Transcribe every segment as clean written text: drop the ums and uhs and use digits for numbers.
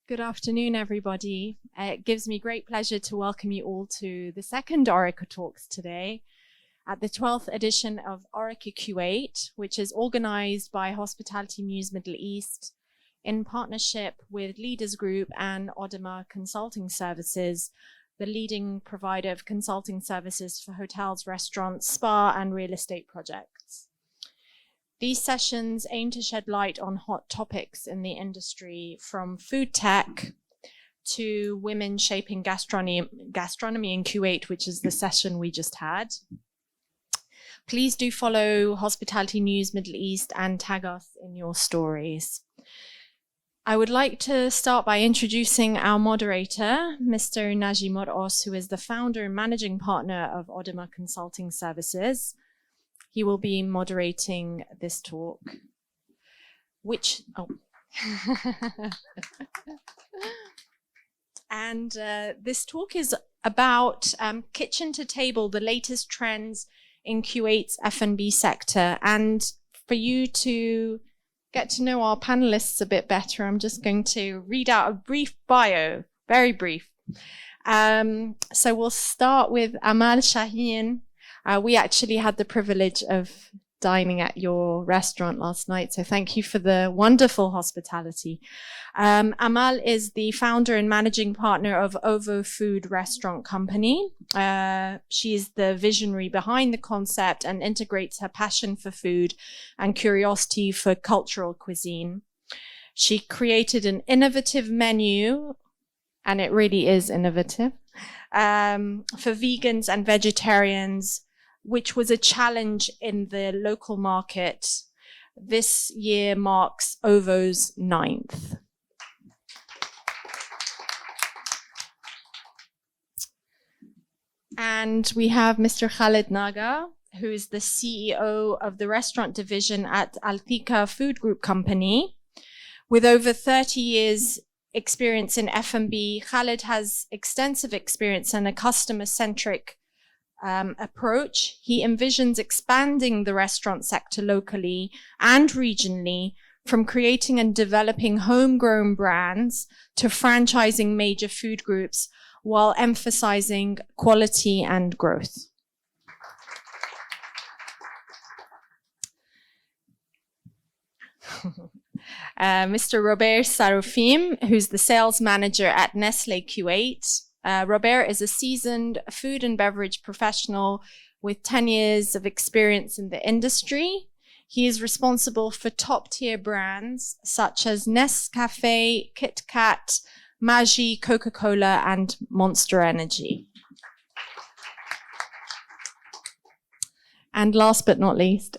Good afternoon, everybody. It gives me great pleasure to welcome you all to the second Orica Talks today at the 12th edition of Orica Kuwait, which is organized by Hospitality News Middle East in partnership with Leaders Group and Odema Consulting Services, the leading provider of consulting services for hotels, restaurants, spa, and real estate projects. These sessions aim to shed light on hot topics in the industry, from food tech to women shaping gastronomy in Kuwait, which is the session we just had. Please do follow Hospitality News Middle East and tag us in your stories. I would like to start by introducing our moderator, Mr. Naji Moros, who is the founder and managing partner of Odema Consulting Services. He will be moderating this talk, and this talk is about kitchen to table, the latest trends in Kuwait's F&B sector. And for you to get to know our panelists a bit better, I'm just going to read out a brief bio, very brief. So we'll start with Amal Shaheen. We actually had the privilege of dining at your restaurant last night, so thank you for the wonderful hospitality. Amal is the founder and managing partner of Ovo Food Restaurant Company. She is the visionary behind the concept and integrates her passion for food and curiosity for cultural cuisine. She created an innovative menu, and it really is innovative, for vegans and vegetarians, which was a challenge in the local market. This year marks Ovo's 9th. And we have Mr. Khaled Naga, who is the CEO of the restaurant division at Altika Food Group Company. With over 30 years experience in F&B, Khaled has extensive experience and a customer-centric approach. He envisions expanding the restaurant sector locally and regionally, from creating and developing homegrown brands to franchising major food groups, while emphasizing quality and growth. Mr. Robert Sarofim, who's the sales manager at Nestlé Kuwait. Robert is a seasoned food and beverage professional with 10 years of experience in the industry. He is responsible for top-tier brands such as Nescafé, Kit Kat, Maggi, Coca-Cola, and Monster Energy. And last but not least,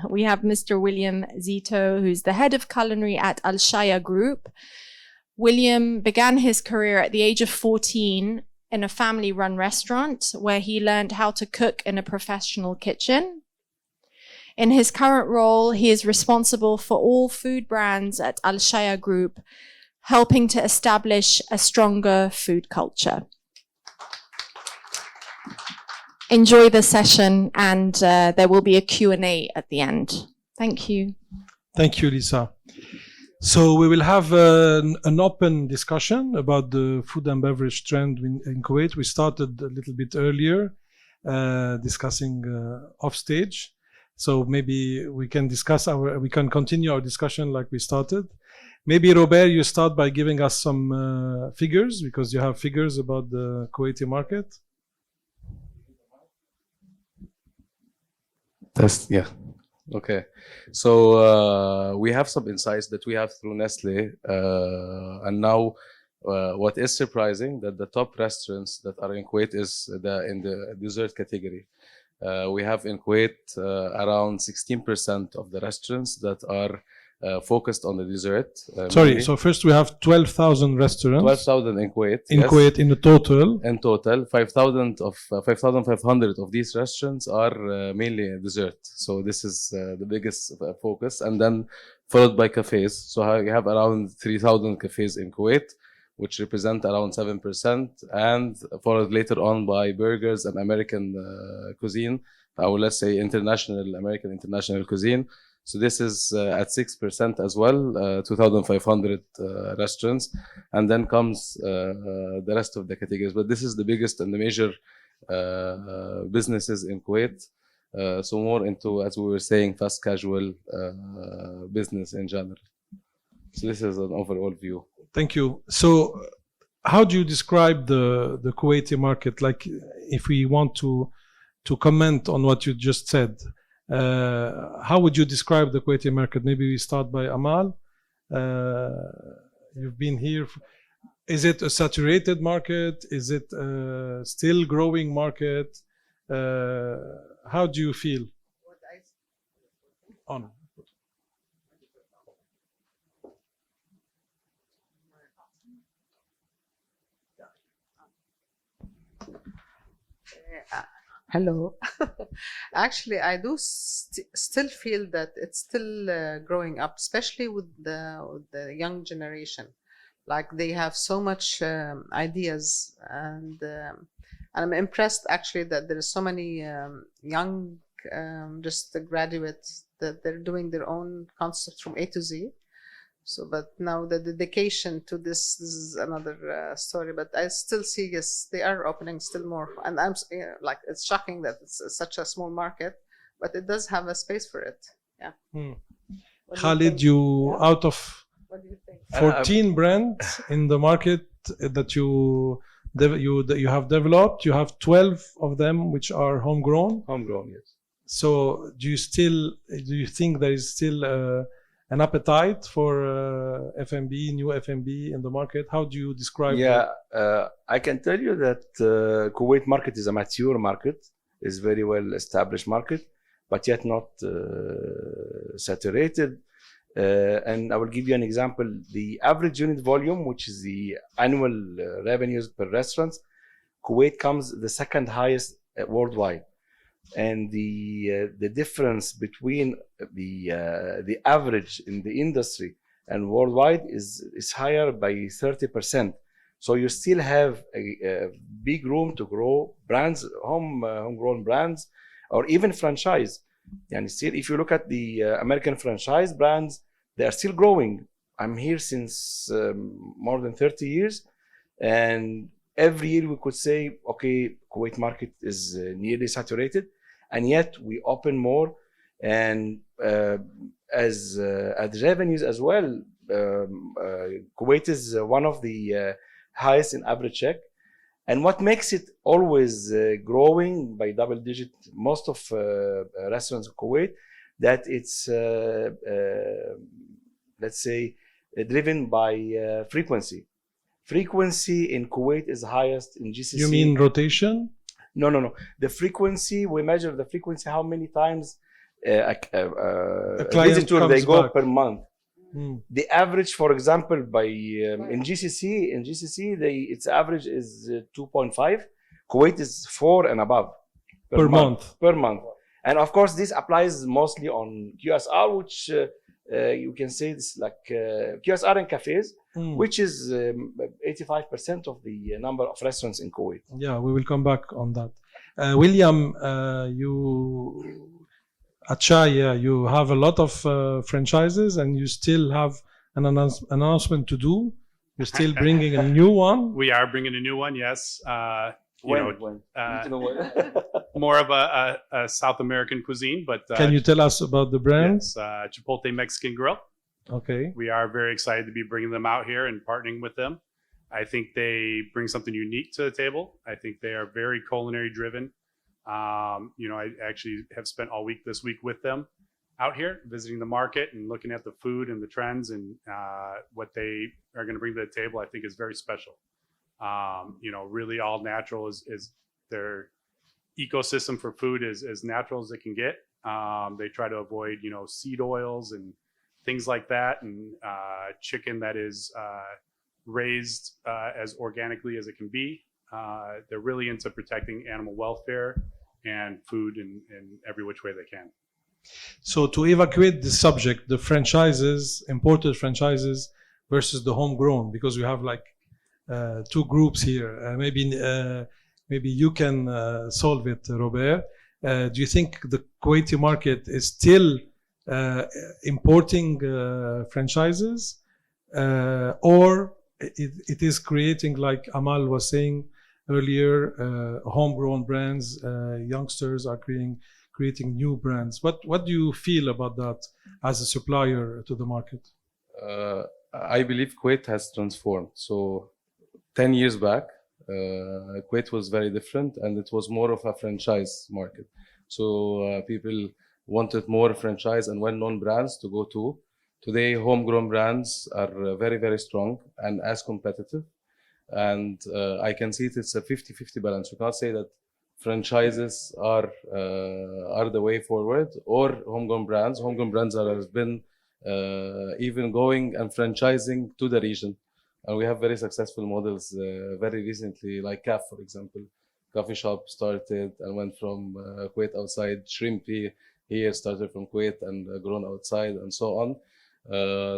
we have Mr. William Zito, who's the head of culinary at Al Shaya Group. William began his career at the age of 14 in a family-run restaurant where he learned how to cook in a professional kitchen. In his current role, he is responsible for all food brands at Al Shaya Group, helping to establish a stronger food culture. Enjoy the session, and there will be a Q&A at the end. Thank you. Thank you, Lisa. So we will have an open discussion about the food and beverage trend in Kuwait. We started a little bit earlier, discussing off stage. So maybe we can continue our discussion like we started. Maybe Robert, you start by giving us some figures, because you have figures about the Kuwaiti market. Yeah. Okay. So we have some insights that we have through Nestle, and now what is surprising that the top restaurants that are in Kuwait is in the dessert category. We have in Kuwait around 16% of the restaurants that are focused on the dessert. Sorry, so first we have 12,000 restaurants. 12,000 in Kuwait. In yes. Kuwait, in the total. In total, 5,500 of these restaurants are mainly dessert. So this is the biggest focus, and then followed by cafes. So you have around 3,000 cafes in Kuwait, which represent around 7%, and followed later on by burgers and American cuisine, or let's say American international cuisine. So this is at 6% as well, 2,500 restaurants, and then comes the rest of the categories. But this is the biggest and the major businesses in Kuwait. So more into, as we were saying, fast casual business in general. So this is an overall view. Thank you. So how do you describe the Kuwaiti market? Like, if we want to comment on what you just said, how would you describe the Kuwaiti market? Maybe we start by Amal. You've been here. Is it a saturated market? Is it a still growing market? How do you feel? On. Hello. Actually, I do still feel that it's still growing up, especially with the young generation. Like, they have so much ideas, and I'm impressed actually that there are so many young just the graduates that they're doing their own concepts from A to Z. So, but now the dedication to this is another story. But I still see, yes, they are opening still more, and I'm like, it's shocking that it's such a small market, but it does have a space for it. Yeah. Khalid, you Yeah. out of What do you think? 14 brands in the market that you have developed, you have 12 of them which are homegrown. Homegrown, yes. So do you think there is still an appetite for F&B, new F&B in the market? How do you describe Yeah, I can tell you that Kuwait market is a mature market, is very well established market, but yet not saturated. And I will give you an example. The average unit volume, which is the annual revenues per restaurant, Kuwait comes the second highest worldwide. And the difference between the average in the industry and worldwide is higher by 30%. So you still have a big room to grow brands, homegrown brands, or even franchise. And still, if you look at the American franchise brands, they are still growing. I'm here since more than 30 years, and every year we could say, okay, Kuwait market is nearly saturated, and yet we open more. And as revenues as well, Kuwait is one of the highest in average check. And what makes it always growing by double digit, most of restaurants in Kuwait, that it's, let's say, driven by frequency. Frequency in Kuwait is highest in GCC. You mean rotation? No. The frequency, we measure the frequency, how many times a visitor they go back per month. The average, for example, by in GCC, its average is 2.5. Kuwait is 4 and above per month. Per month, and of course, this applies mostly on QSR, which you can say this like QSR and cafes, which is 85% of the number of restaurants in Kuwait. Yeah, we will come back on that. William, at Chaya, you have a lot of franchises, and you still have an announcement to do. You're still bringing a new one. We are bringing a new one, yes. When? More of a South American cuisine, but Can you tell us about the brand? yes, Chipotle Mexican Grill. Okay. We are very excited to be bringing them out here and partnering with them. I think they bring something unique to the table. I think they are very culinary driven. I actually have spent all week this week with them out here, visiting the market and looking at the food and the trends, and what they are going to bring to the table, I think, is very special. Really all natural is their ecosystem for food is as natural as it can get. They try to avoid, seed oils and things like that, and chicken that is raised as organically as it can be. They're really into protecting animal welfare and food in every which way they can. So to evacuate the subject, the franchises, imported franchises versus the homegrown, because we have like two groups here. Maybe you can solve it, Robert. Do you think the Kuwaiti market is still importing franchises, or it is creating, like Amal was saying earlier, homegrown brands. Youngsters are creating new brands. What do you feel about that as a supplier to the market? I believe Kuwait has transformed. So 10 years back, Kuwait was very different, and it was more of a franchise market. So people wanted more franchise and well-known brands to go to. Today, homegrown brands are very, very strong and as competitive. And I can see it's a 50-50 balance. You can't say that franchises are the way forward, or homegrown brands. Homegrown brands have been even going and franchising to the region. And we have very successful models very recently, like CAF, for example. Coffee shop started and went from Kuwait outside. Shrimpy here started from Kuwait and grown outside, and so on.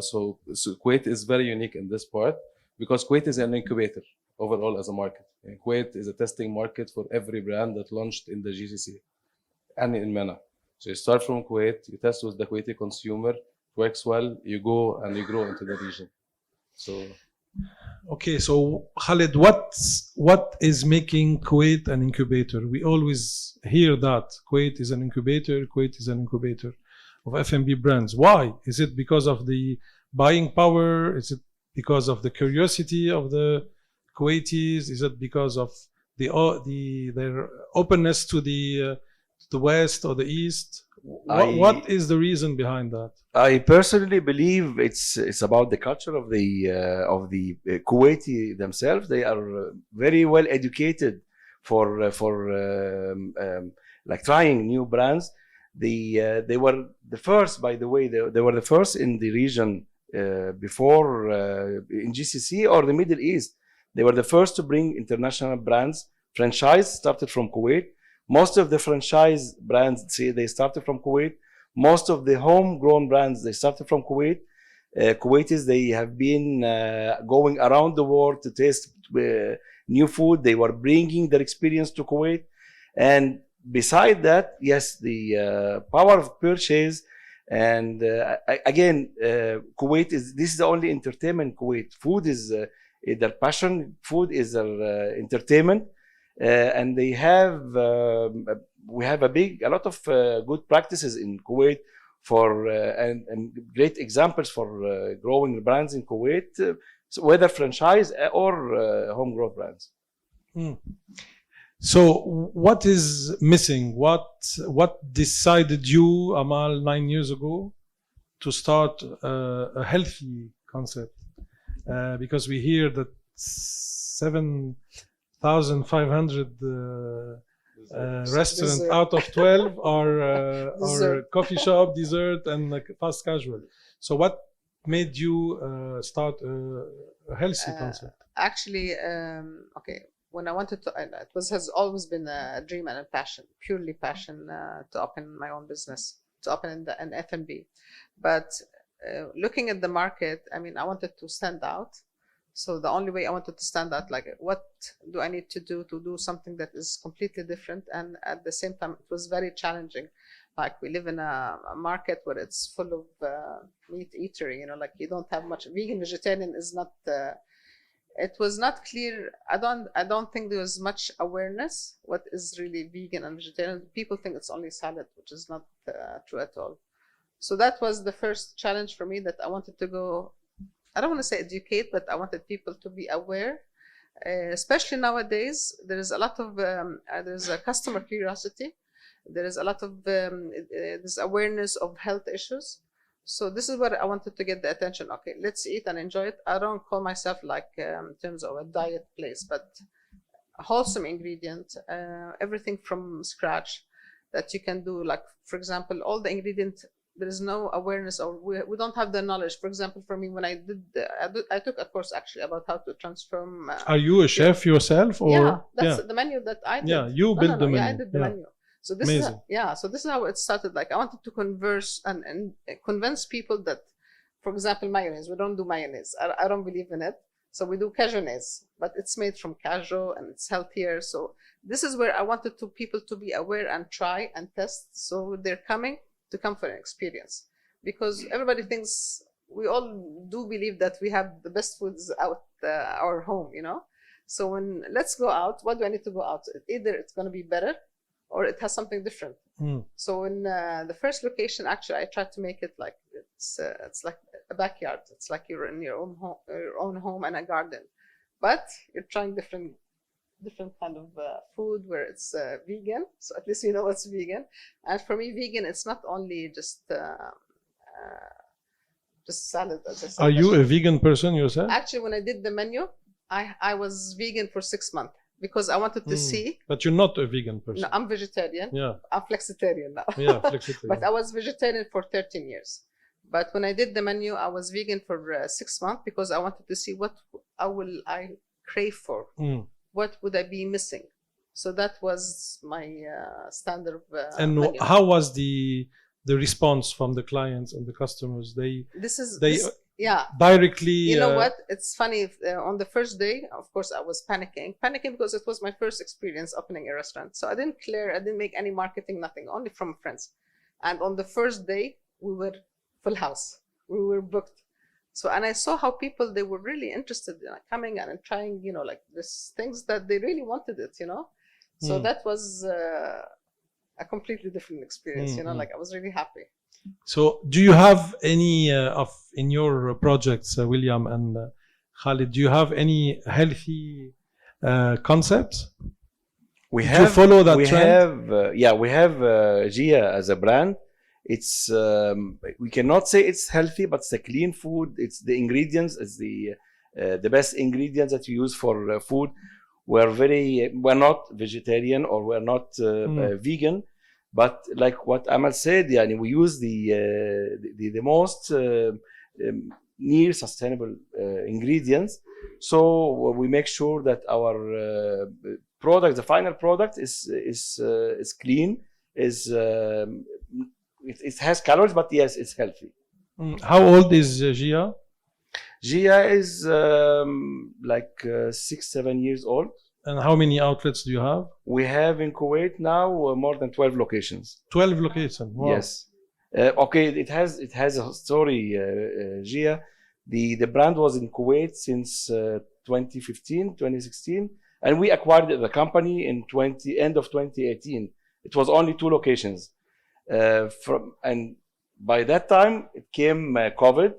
So Kuwait is very unique in this part, because Kuwait is an incubator overall as a market. And Kuwait is a testing market for every brand that launched in the GCC and in MENA. So you start from Kuwait, you test with the Kuwaiti consumer, works well, you go and you grow into the region. So. Okay, so Khalid, what is making Kuwait an incubator? We always hear that Kuwait is an incubator. Kuwait is an incubator of F&B brands. Why? Is it because of the buying power? Is it because of the curiosity of the Kuwaitis? Is it because of their openness to the West or the East? What is the reason behind that? I personally believe it's about the culture of the Kuwaiti themselves. They are very well educated for like trying new brands. They were the first, by the way. They were the first in the region before in GCC or the Middle East. They were the first to bring international brands. Franchise started from Kuwait. Most of the franchise brands, they started from Kuwait. Most of the homegrown brands, they started from Kuwait. Kuwaitis, they have been going around the world to taste new food. They were bringing their experience to Kuwait. And beside that, yes, the power of purchase. And again, Kuwait this is the only entertainment Kuwait. Food is their passion. Food is their entertainment. And they have we have a lot of good practices in Kuwait for and great examples for growing brands in Kuwait, so whether franchise or homegrown brands. So what is missing? What decided you, Amal, 9 years ago to start a healthy concept? Because we hear that 7,500 restaurants Dessert. out of 12 are coffee shop, dessert, and like fast casual. So what made you start a healthy concept? Actually, okay, when I wanted to, has always been a dream and a passion, purely passion, to open my own business, to open an F&B. But looking at the market, I mean, I wanted to stand out. So the only way I wanted to stand out, like, what do I need to do something that is completely different? And at the same time, it was very challenging. Like, we live in a market where it's full of meat eatery, you know, like you don't have much. Vegan, vegetarian is not, it was not clear. I don't think there was much awareness what is really vegan and vegetarian. People think it's only salad, which is not true at all. So that was the first challenge for me, that I wanted to go, I don't want to say educate, but I wanted people to be aware, especially nowadays. There is a lot of, there's a customer curiosity. There is a lot of this awareness of health issues. So this is where I wanted to get the attention. Okay, let's eat and enjoy it. I don't call myself like in terms of a diet place, but a wholesome ingredient, everything from scratch that you can do. Like, for example, all the ingredients, there is no awareness, or we don't have the knowledge. For example, for me, when I took a course actually about how to transform. Are you a chef yourself, or yeah, that's the menu that I did. Yeah, you built the menu. Yeah, I did the menu. So this Amazing. so this is how it started. Like, I wanted to converse and convince people that, for example, mayonnaise. We don't do mayonnaise. I don't believe in it. So we do cajonaise, but it's made from cashew and it's healthier. So this is where I wanted people to be aware and try and test. So they're coming to come for an experience. because everybody thinks, we all do believe that we have the best foods out our home, you know. So when let's go out, what do I need to go out? Either it's going to be better or it has something different. So in the first location, actually, I tried to make it like it's like a backyard. It's like you're in your own home and a garden, but you're trying different kind of food where it's vegan. So at least you know what's vegan. And for me, vegan, it's not only just salad. As I said. Are you a vegan person yourself? Actually, when I did the menu, I was vegan for 6 months because I wanted to see. But you're not a vegan person. No, I'm vegetarian. Yeah. I'm flexitarian now. Yeah, flexitarian. But I was vegetarian for 13 years. But when I did the menu, I was vegan for 6 months because I wanted to see what I crave for. What would I be missing? So that was my standard and menu. how was the response from the clients and the customers? They yeah. directly. You know what? It's funny. On the first day, of course, I was panicking because it was my first experience opening a restaurant. So I didn't make any marketing, nothing, only from friends. And on the first day, we were full house. We were booked. So, and I saw how people, they were really interested in coming and trying, you know, like these things that they really wanted it, you know. So that was a completely different experience, you know, like I was really happy. So do you have any in your projects, William and Khalid, do you have any healthy concepts? We Do you follow that trend? We have Gia as a brand. It's we cannot say it's healthy, but it's a clean food. It's the ingredients. It's the best ingredients that you use for food. We're not vegetarian or we're not vegan, but like what Amal said, we use the most near sustainable ingredients. So we make sure that our product, the final product, is clean. It has calories, but yes, it's healthy. How old is Gia? Gia is like 6-7 years old. And how many outlets do you have? We have in Kuwait now more than 12 locations. 12 locations. Wow. Yes. Okay, it has a story, Gia. The brand was in Kuwait since 2015, 2016, and we acquired the company in end of 2018. It was only 2 locations. And by that time it came COVID.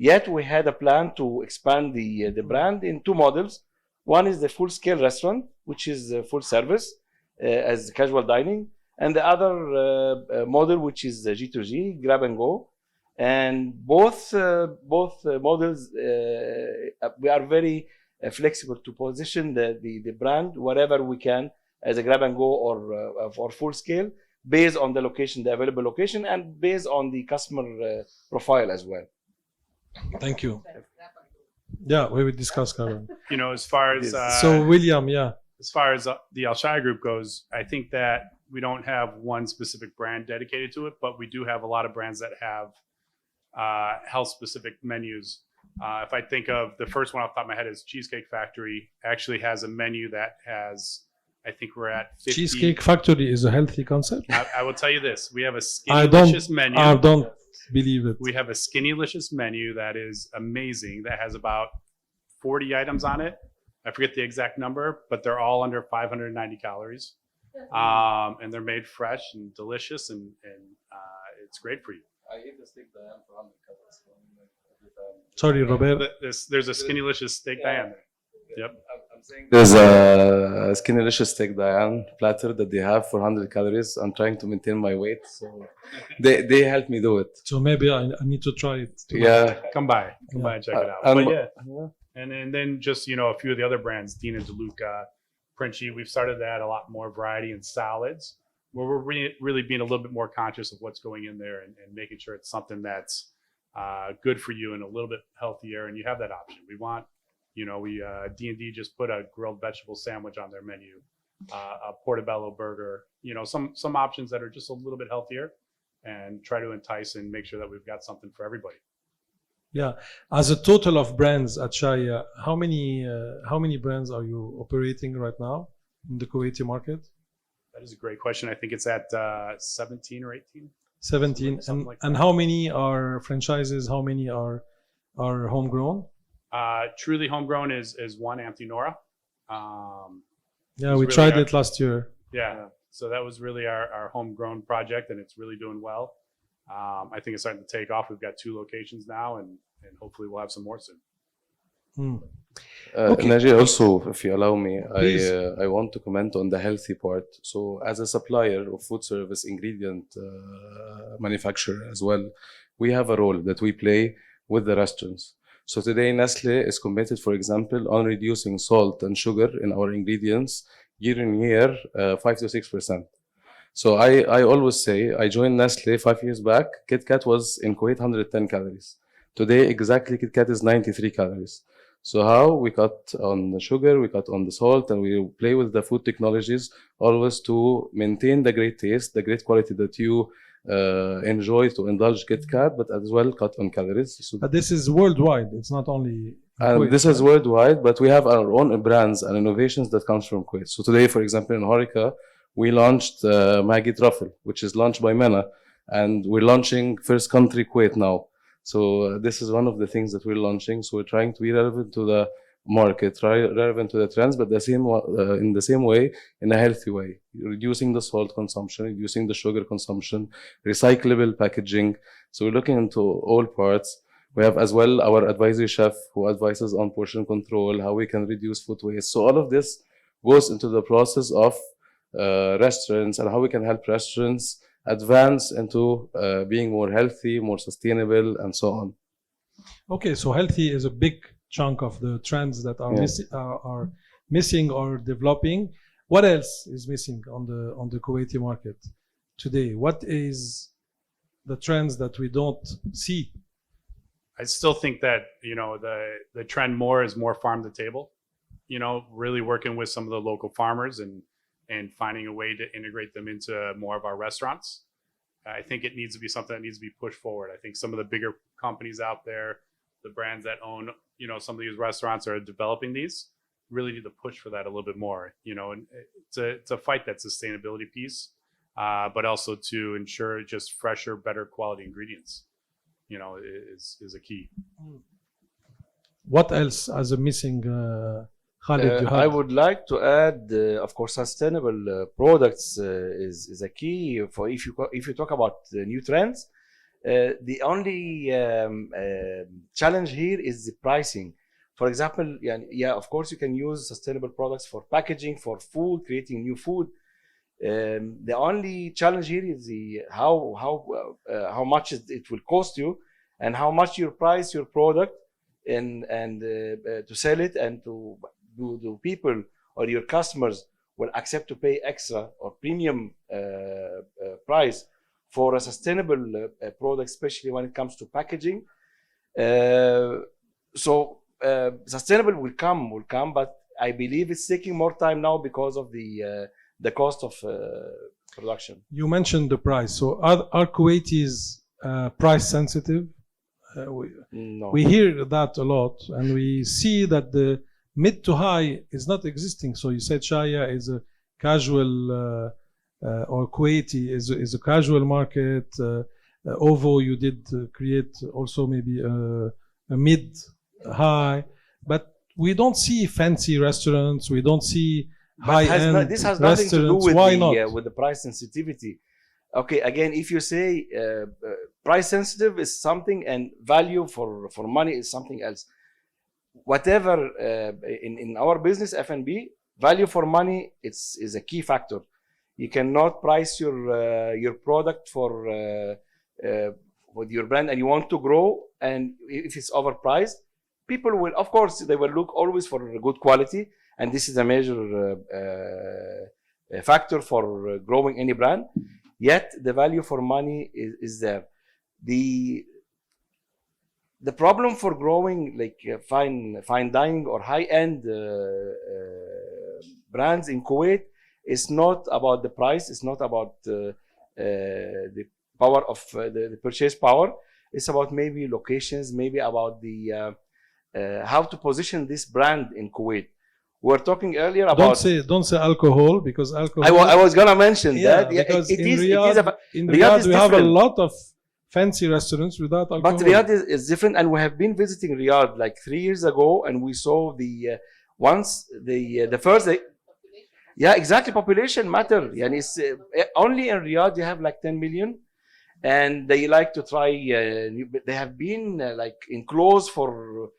Yet we had a plan to expand the brand in 2 models. One is the full-scale restaurant, which is full service as casual dining, and the other model, which is G2G, grab and go. And both models, we are very flexible to position the brand wherever we can as a grab and go or full scale, based on the location, the available location, and based on the customer profile as well. Thank you. Yeah, we will discuss, Karen. You know, as far as So William, as far as the Al Shaya Group goes, I think that we don't have one specific brand dedicated to it, but we do have a lot of brands that have health-specific menus. If I think of the first one off the top of my head is Cheesecake Factory, actually has a menu that has, I think we're at 50. Cheesecake Factory is a healthy concept. I will tell you this: we have a Skinnylicious menu. I don't believe it. We have a Skinnylicious menu that is amazing. That has about 40 items on it. I forget the exact number, but they're all under 590 calories, and they're made fresh and delicious, and it's great for you. I eat the steak Diane for 100 calories every time. Sorry, Robert. There's a Skinnylicious steak Diane. Yep. I'm saying there's a Skinnylicious steak Diane platter that they have for 100 calories. I'm trying to maintain my weight, so they help me do it. So maybe I need to try it. Yeah. Come by and check it out. But yeah. And then just, you know, a few of the other brands, Dina DeLuca, Princi, we've started to add a lot more variety in salads, where we're really being a little bit more conscious of what's going in there and making sure it's something that's good for you and a little bit healthier, and you have that option. We want, you know, D&D just put a grilled vegetable sandwich on their menu, a portobello burger, you know, some options that are just a little bit healthier, and try to entice and make sure that we've got something for everybody. Yeah. As a total of brands at Shaya, how many brands are you operating right now in the Kuwaiti market? That is a great question. I think it's at 17 or 18. 17. Something like And that. how many are franchises? How many are homegrown? Truly homegrown is one, Antinora. Yeah, It's we really tried our- it last year. Yeah. So that was really our homegrown project, and it's really doing well. I think it's starting to take off. We've got 2 locations now, and hopefully we'll have some more soon. Hmm. Okay. Najee, also, if you allow me, Please. I want to comment on the healthy part. So, as a supplier of food service ingredient manufacturer as well, we have a role that we play with the restaurants. So today, Nestle is committed, for example, on reducing salt and sugar in our ingredients year in year, 5 to 6%. So I always say, I joined Nestle 5 years back. KitKat was in Kuwait 110 calories. Today, exactly, KitKat is 93 calories. So how we cut on the sugar, we cut on the salt, and we play with the food technologies always to maintain the great taste, the great quality that you enjoy to indulge KitKat, but as well cut on calories. So, But this is worldwide. It's not only. in and Kuwait, this is right? worldwide, but we have our own brands and innovations that comes from Kuwait. So today, for example, in Horeca, we launched Maggie Truffle, which is launched by MENA, and we're launching first country Kuwait now. So this is one of the things that we're launching. So we're trying to be relevant to the market, relevant to the trends, but in the same way, in a healthy way, reducing the salt consumption, reducing the sugar consumption, recyclable packaging. So we're looking into all parts. We have as well our advisory chef who advises on portion control, how we can reduce food waste. So all of this goes into the process of restaurants and how we can help restaurants advance into being more healthy, more sustainable, and so on. Okay, so healthy is a big chunk of the trends that are, Yeah. are missing or developing. What else is missing on the Kuwaiti market today? What is the trends that we don't see? I still think that the trend more is more farm to table. Really working with some of the local farmers and finding a way to integrate them into more of our restaurants. I think it needs to be something that needs to be pushed forward. I think some of the bigger companies out there, the brands that own some of these restaurants are developing these, really need to push for that a little bit more. And it's a fight, that sustainability piece, but also to ensure just fresher, better quality ingredients. Is a key. What else as a missing, Khalid? You I have? would like to add, of course, sustainable products is a key for if you talk about the new trends. The only challenge here is the pricing. For example, yeah, of course, you can use sustainable products for packaging, for food, creating new food. The only challenge here is the how much it will cost you, and how much you price your product, and to sell it, and do people or your customers will accept to pay extra or premium price for a sustainable product, especially when it comes to packaging. Sustainable will come, but I believe it's taking more time now because of the cost of production. You mentioned the price. So are Kuwaitis price sensitive? No. We hear that a lot, and we see that the mid to high is not existing. So you said Shaya is a casual, or Kuwaiti is a casual market. OVO, you did create also maybe a mid high, but we don't see fancy restaurants. We don't see high end this has nothing to do restaurants. with Why not? with the price sensitivity. Okay, again, if you say price sensitive is something and value for money is something else. Whatever in our business F&B, value for money is a key factor. You cannot price your product for with your brand, and you want to grow, and if it's overpriced, people will, of course, they will look always for good quality, and this is a major factor for growing any brand. Yet the value for money is there. The problem for growing like fine dining or high end brands in Kuwait is not about the price. It's not about the power of the purchase power. It's about maybe locations, maybe about the how to position this brand in Kuwait. We were talking earlier Don't about. say alcohol, because alcohol. I was gonna mention Yeah, that. Yeah, because it in is. Riyadh, It is in Riyadh Riyadh is we have a different. lot of fancy restaurants without alcohol. But Riyadh is different, and we have been visiting Riyadh like 3 years ago, and we saw once the first. Yeah, exactly. Population matter. And it's only in Riyadh you have like 10 million, and they like to try. They have been like enclosed for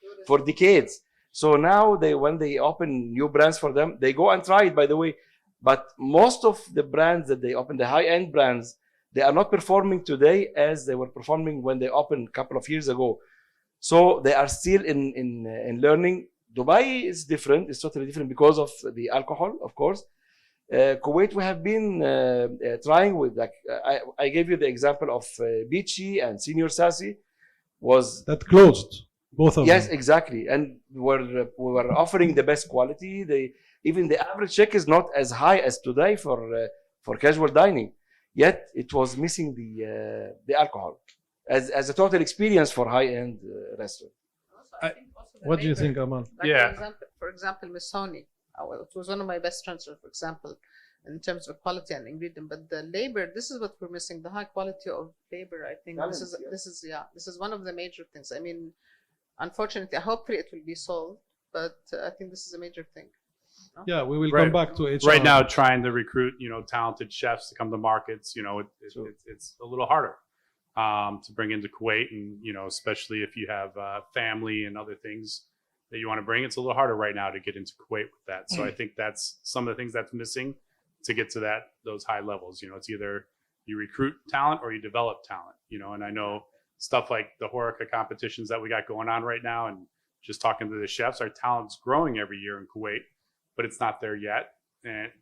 decades. So now when they open new brands for them, they go and try it. By the way, but most of the brands that they open, the high-end brands, they are not performing today as they were performing when they opened a couple of years ago. So they are still in learning. Dubai is different. It's totally different because of the alcohol, of course. Kuwait, we have been trying with, like, I gave you the example of Beachy and Senior Sassy was. That closed, both of Yes, them. exactly. And we were offering the best quality. Even the average check is not as high as today for casual dining. Yet it was missing the alcohol as a total experience for high-end restaurant. What do you think, Amal? Like Yeah. For example, Missoni. It was one of my best restaurants, for example, in terms of quality and ingredient. But the labor, this is what we're missing: the high quality of labor. I think Talent, this is one of the major things. I mean, unfortunately, hopefully it will be solved, but I think this is a major thing. Yeah, we will Right. come back to HR. Right now, trying to recruit, talented chefs to come to markets, it's a little harder to bring into Kuwait, and especially if you have family and other things that you want to bring, it's a little harder right now to get into Kuwait with that. So I think that's some of the things that's missing to get to those high levels. It's either you recruit talent or you develop talent. And I know stuff like the Horeca competitions that we got going on right now, and just talking to the chefs, our talent's growing every year in Kuwait, but it's not there yet.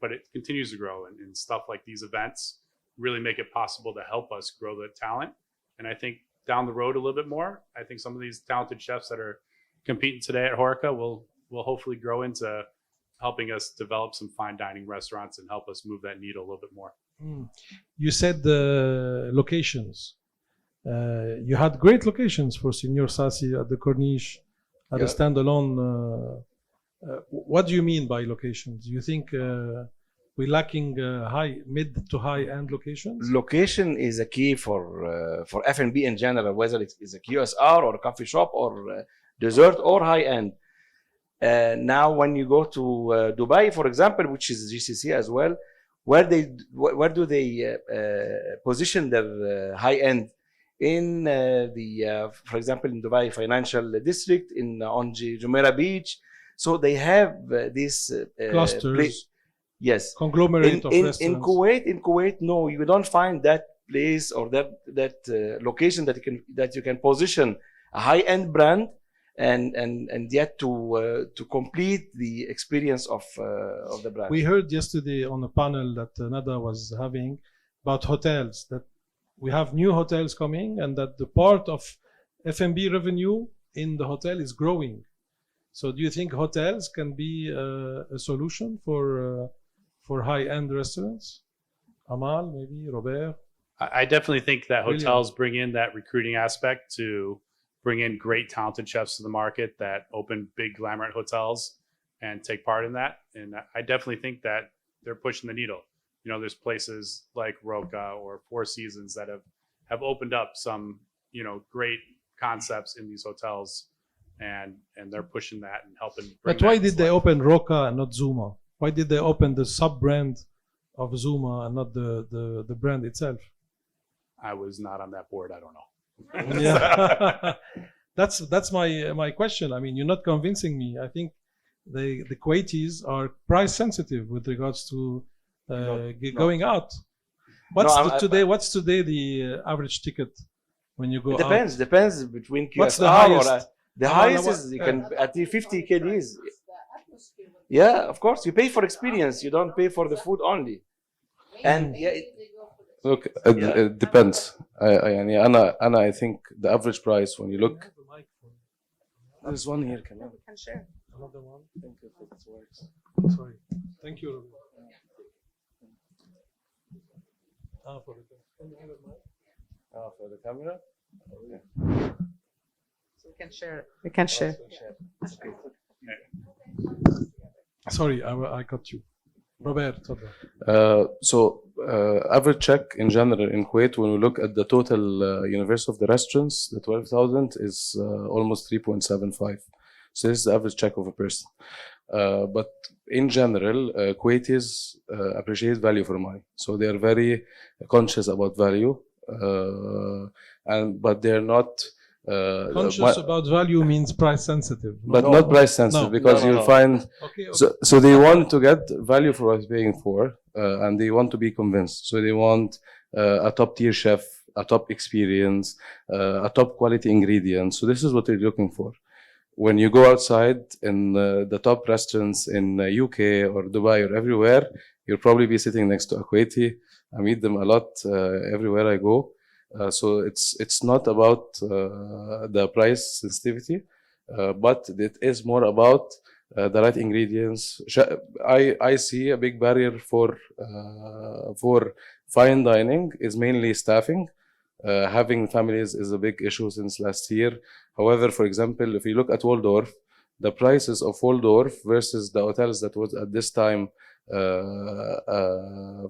But it continues to grow, and stuff like these events really make it possible to help us grow the talent. And I think down the road a little bit more, I think some of these talented chefs that are competing today at Horeca will hopefully grow into helping us develop some fine dining restaurants and help us move that needle a little bit more. You said the locations. You had great locations for Senior Sassy at the Corniche, at a standalone. What do you mean by locations? Do you think we're lacking mid to high end locations? Location is a key for F&B in general, whether it is a QSR or a coffee shop or dessert or high end. Now, when you go to Dubai, for example, which is GCC as well, where do they position their high end? In for example, in Dubai Financial District, on Jumeirah Beach. So they have these Clusters. Yes. Conglomerate of restaurants. In Kuwait, no, you don't find that place or that location that you can position a high-end brand and yet to complete the experience of the brand. We heard yesterday on a panel that Nada was having about hotels, that we have new hotels coming and that the part of F&B revenue in the hotel is growing. So do you think hotels can be a solution for high-end restaurants? Amal, maybe Robert? I definitely think that William. hotels bring in that recruiting aspect to bring in great talented chefs to the market that open big glamour hotels and take part in that. And I definitely think that they're pushing the needle. There's places like Roca or Four Seasons that have opened up some, great concepts in these hotels, and they're pushing that and helping. But why did they open Roca and not Zuma? Why did they open the sub-brand of Zuma and not the brand itself? I was not on that board. I don't know. Yeah. That's my question. I mean, you're not convincing me. I think the Kuwaitis are price sensitive with regards to going out. What's today the average ticket when you go It depends. out? Depends between QSR What's the highest? the highest is you can at the 50 KDs. Yeah, of course. You pay for experience. You don't pay for the food only. And Look, it depends. I think the average price when you look. There's one here. We can share. Another one. think if it works. Sorry. Thank you. For the camera. Okay. So we can share. We can share. Sorry, I cut you. Robert, تفضل. Average check in general in Kuwait, when we look at the total universe of the restaurants, the 12,000 is almost 3.75. So this is the average check of a person. But in general, Kuwaitis appreciate value for money. So they are very conscious about value, but they're not Conscious about value means price sensitive. but not price sensitive, because No. you'll find Okay. so they want to get value for what they're paying for, and they want to be convinced. So they want a top tier chef, a top experience, a top quality ingredient. So this is what they're looking for. When you go outside in the top restaurants in UK or Dubai or everywhere, you'll probably be sitting next to a Kuwaiti. I meet them a lot everywhere I go. So it's not about the price sensitivity, but it is more about the right ingredients. I see a big barrier for fine dining is mainly staffing. Having families is a big issue since last year. However, for example, if you look at Waldorf, the prices of Waldorf versus the hotels that was at this time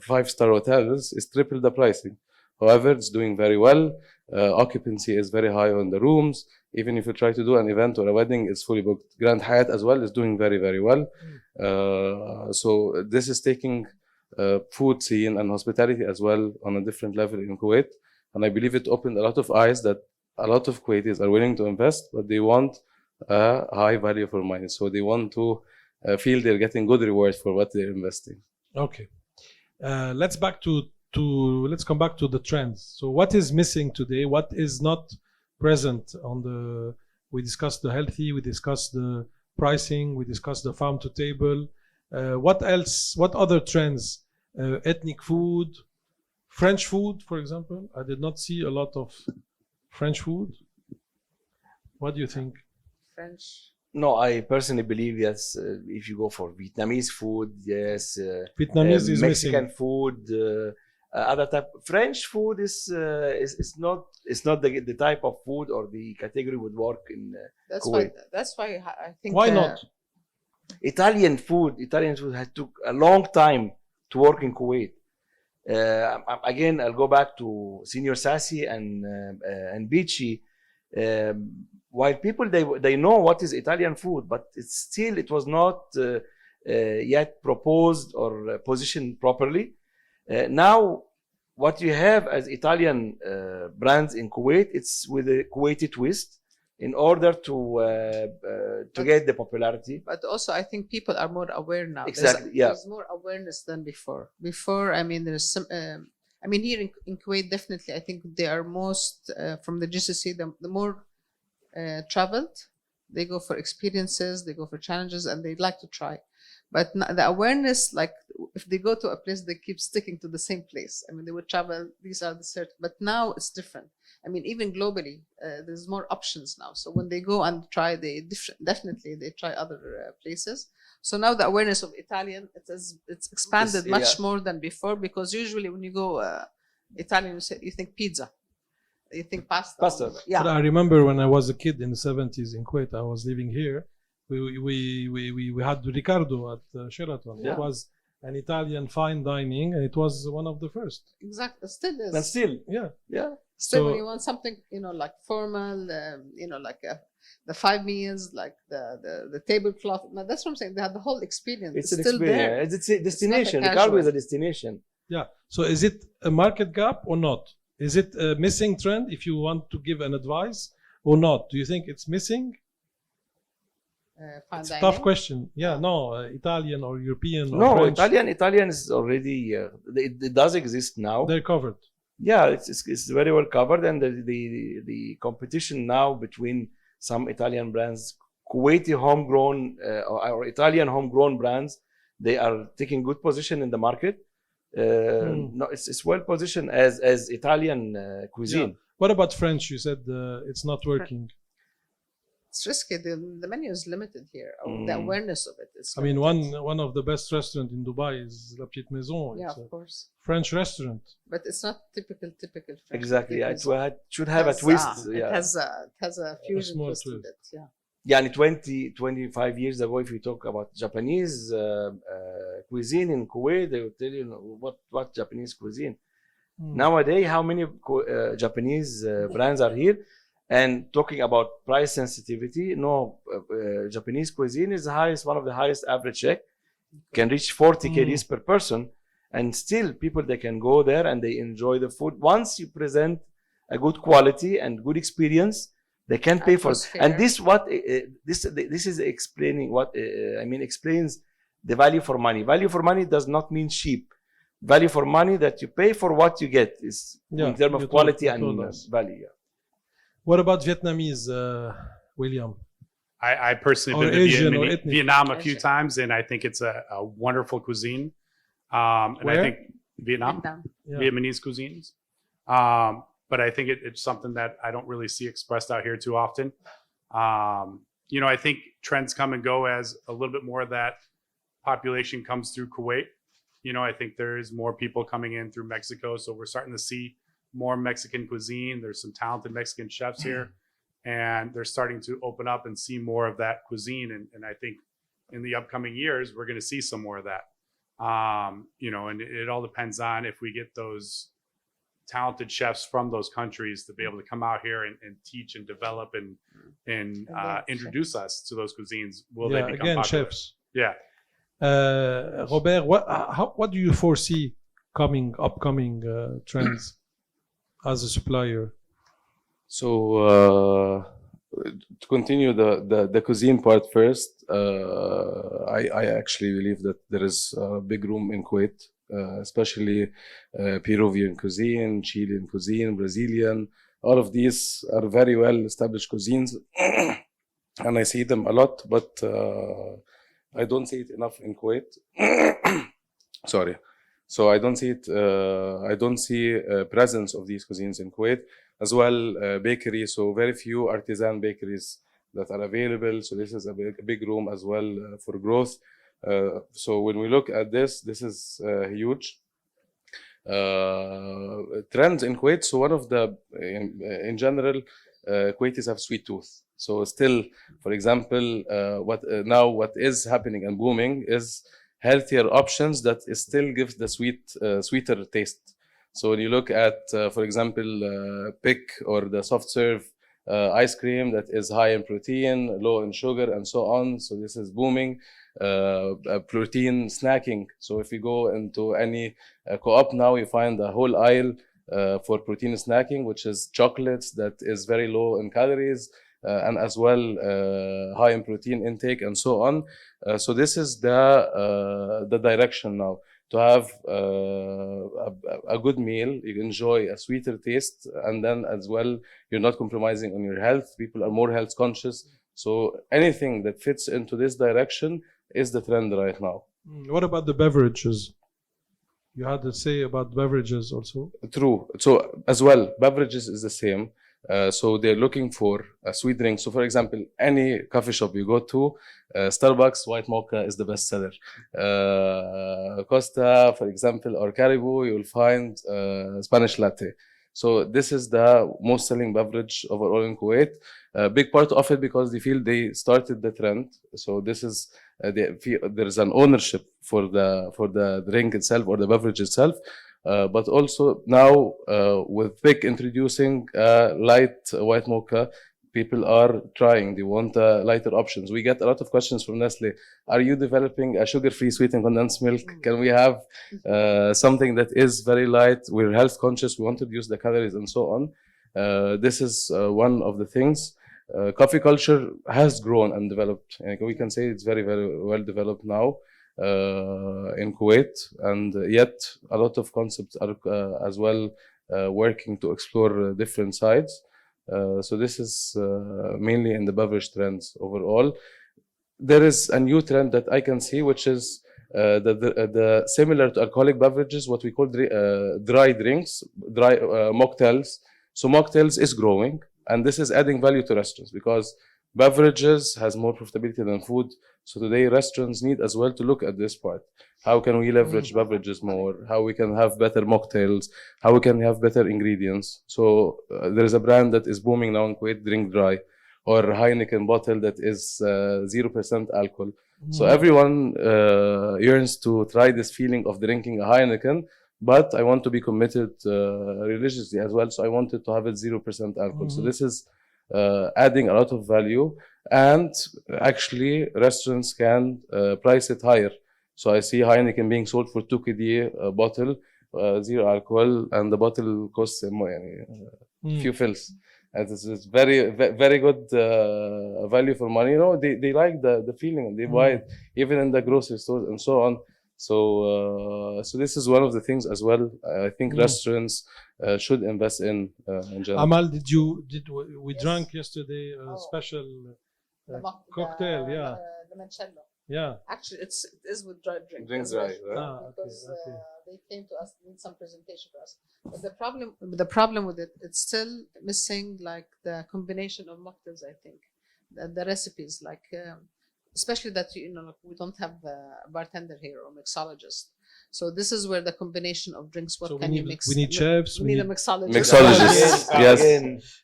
5-star hotels is triple the pricing. However, it's doing very well. Occupancy is very high on the rooms. Even if you try to do an event or a wedding, it's fully booked. Grand Hyatt as well is doing very, very well. So this is taking food scene and hospitality as well on a different level in Kuwait. And I believe it opened a lot of eyes that a lot of Kuwaitis are willing to invest, but they want a high value for money. So they want to feel they're getting good rewards for what they're investing. Okay. Let's come back to the trends. So what is missing today? What is not present on the? We discussed the healthy. We discussed the pricing. We discussed the farm to table. What else? What other trends? Ethnic food, French food, for example. I did not see a lot of French food. What do you think? French. No, I personally believe yes. If you go for Vietnamese food, yes. Vietnamese is Mexican missing. food, other type. French food is not the type of food or the category would work in Kuwait. That's why I think. Why not? Italian food had took a long time to work in Kuwait. Again, I'll go back to Senior Sassi and Beachy. While people they know what is Italian food, but it was not yet proposed or positioned properly. Now, what you have as Italian brands in Kuwait, it's with a Kuwaiti twist in order to get the popularity. But also, I think people are more aware now. Exactly, yeah. There's more awareness than before. Before, I mean, there's some. I mean, here in Kuwait, definitely, I think they are most from the GCC. The more traveled, they go for experiences, they go for challenges, and they like to try. But the awareness, like if they go to a place, they keep sticking to the same place. I mean, they would travel. These are the certain. But now it's different. I mean, even globally, there's more options now. So when they go and try, definitely they try other places. So now the awareness of Italian it's expanded much more than before, because usually when you go Italian, you think pizza, you think pasta. Yeah. But I remember when I was a kid in the 70s in Kuwait. I was living here. We had Ricardo at Sheraton. Yeah. It was an Italian fine dining, and it was one of the first. Exactly. Still is. And still, Yeah. yeah. Still, So- when you want something, like formal, like the 5 meals, like the tablecloth. Now, that's what I'm saying. They have the whole experience. It's an still experience. there. It's a destination. not a Ricardo is casual. a destination. Yeah. So is it a market gap or not? Is it a missing trend if you want to give an advice or not? Do you think it's missing? Fine It's a dining. tough question. Yeah, no, Italian or European or No, French, Italian is already it does exist now. they're covered. Yeah, it's very well covered, and the competition now between some Italian brands, Kuwaiti homegrown or Italian homegrown brands, they are taking good position in the market. No, it's well positioned as Italian cuisine. What about French? You said it's not working. It's risky. The menu is limited here. The awareness of it is. I mean, limited. one of the best restaurants in Dubai is La Petite Maison. Yeah, It's of a course. French restaurant. But it's not typical French. Exactly. Yeah, it should have a It twist. has, Yeah. it has a fusion small twist twist. with it. Yeah. يعني 25 years ago, if you talk about Japanese cuisine in Kuwait, they will tell you, what Japanese cuisine. Nowadays, how many Japanese brands are here? And talking about price sensitivity, no, Japanese cuisine is the highest, one of the highest average check, can reach 40 KDs per person, and still people, they can go there and they enjoy the food. Once you present a good quality and good experience, they can pay for it. And this is explaining what explains the value for money. Value for money does not mean cheap. Value for money that you pay for what you get is in terms of quality and value. Yeah. What about Vietnamese, William? I personally Or been to Asian or ethnic. Vietnam a few Asian. times, and I think it's a wonderful cuisine. And Where? I think Vietnam, Yeah. Vietnamese cuisines. But I think it's something that I don't really see expressed out here too often. I think trends come and go as a little bit more of that population comes through Kuwait. I think there's more people coming in through Mexico, so we're starting to see more Mexican cuisine. There's some talented Mexican chefs here, and they're starting to open up and see more of that cuisine. And I think in the upcoming years, we're going to see some more of that. And it all depends on if we get those talented chefs from those countries to be able to come out here and teach and develop and introduce us to those cuisines. Will they become again, popular? chefs. Yeah. Robert, what do you foresee upcoming trends as a supplier? So to continue the cuisine part first, I actually believe that there is a big room in Kuwait, especially Peruvian cuisine, Chilean cuisine, Brazilian. All of these are very well established cuisines, and I see them a lot, but I don't see it enough in Kuwait. Sorry. So I don't see it. I don't see presence of these cuisines in Kuwait. As well, bakery. So very few artisan bakeries that are available. So this is a big room as well for growth. So when we look at this is huge. Trends in Kuwait. So one of the, in general, Kuwaitis have sweet tooth. So still, for example, what is happening and booming is healthier options that still gives the sweeter taste. So when you look at, for example, pick or the soft serve ice cream that is high in protein, low in sugar, and so on. So this is booming. Protein snacking. So if you go into any co-op now, you find a whole aisle for protein snacking, which is chocolates that is very low in calories. And as well high in protein intake and so on. So this is the direction now, to have a good meal. You enjoy a sweeter taste, and then as well you're not compromising on your health. People are more health conscious, so anything that fits into this direction is the trend right now. What about the beverages? You had to say about beverages also. True. So as well, beverages is the same. So they're looking for a sweet drink. So for example, any coffee shop you go to, Starbucks white mocha is the best seller. Costa, for example, or Caribou, you will find Spanish latte. So this is the most selling beverage overall in Kuwait. A big part of it because they feel they started the trend. So this is there is an ownership for the drink itself or the beverage itself. But also now with Pick introducing light white mocha, people are trying. They want lighter options. We get a lot of questions from Nestle. Are you developing a sugar-free sweetened condensed milk? Can we have something that is very light? We're health conscious. We want to reduce the calories and so on. This is one of the things. Coffee culture has grown and developed. We can say it's very, very well developed now. In Kuwait, and yet a lot of concepts are as well working to explore different sides. So this is mainly in the beverage trends overall. There is a new trend that I can see, which is the similar to alcoholic beverages, what we call dry drinks, mocktails. So mocktails is growing, and this is adding value to restaurants because beverages has more profitability than food. So today restaurants need as well to look at this part. How can we leverage beverages more? How we can have better mocktails? How we can have better ingredients? So there is a brand that is booming now in Kuwait, Drink Dry. or Heineken bottle that is 0% alcohol. So Mm. everyone yearns to try this feeling of drinking a Heineken, but I want to be committed religiously as well. So I wanted to have it 0% alcohol. So Mhm. this is adding a lot of value, and actually restaurants can price it higher. So I see Heineken being sold for 2 KD a bottle, 0 alcohol, and the bottle costs Mm. few fills. And it's very, very good value for money. You know, they like the feeling, and they buy it even in the grocery stores and so on. So this is one of the things as well. I think Mm. restaurants should invest in general. Amal, we Yes. drank yesterday a Oh. special The cocktail, yeah. The Mancello. yeah. Actually, it is with dry drink. Drinks as well. dry, right? Ah, okay, Because okay. they came to us, did some presentation for us. But the problem with it, it's still missing like the combination of mocktails. I think the recipes, like especially that like, we don't have a bartender here or mixologist. So this is where the combination of drinks. What So can you mix? we need chefs. We need a mixologist. Mixologists, yes.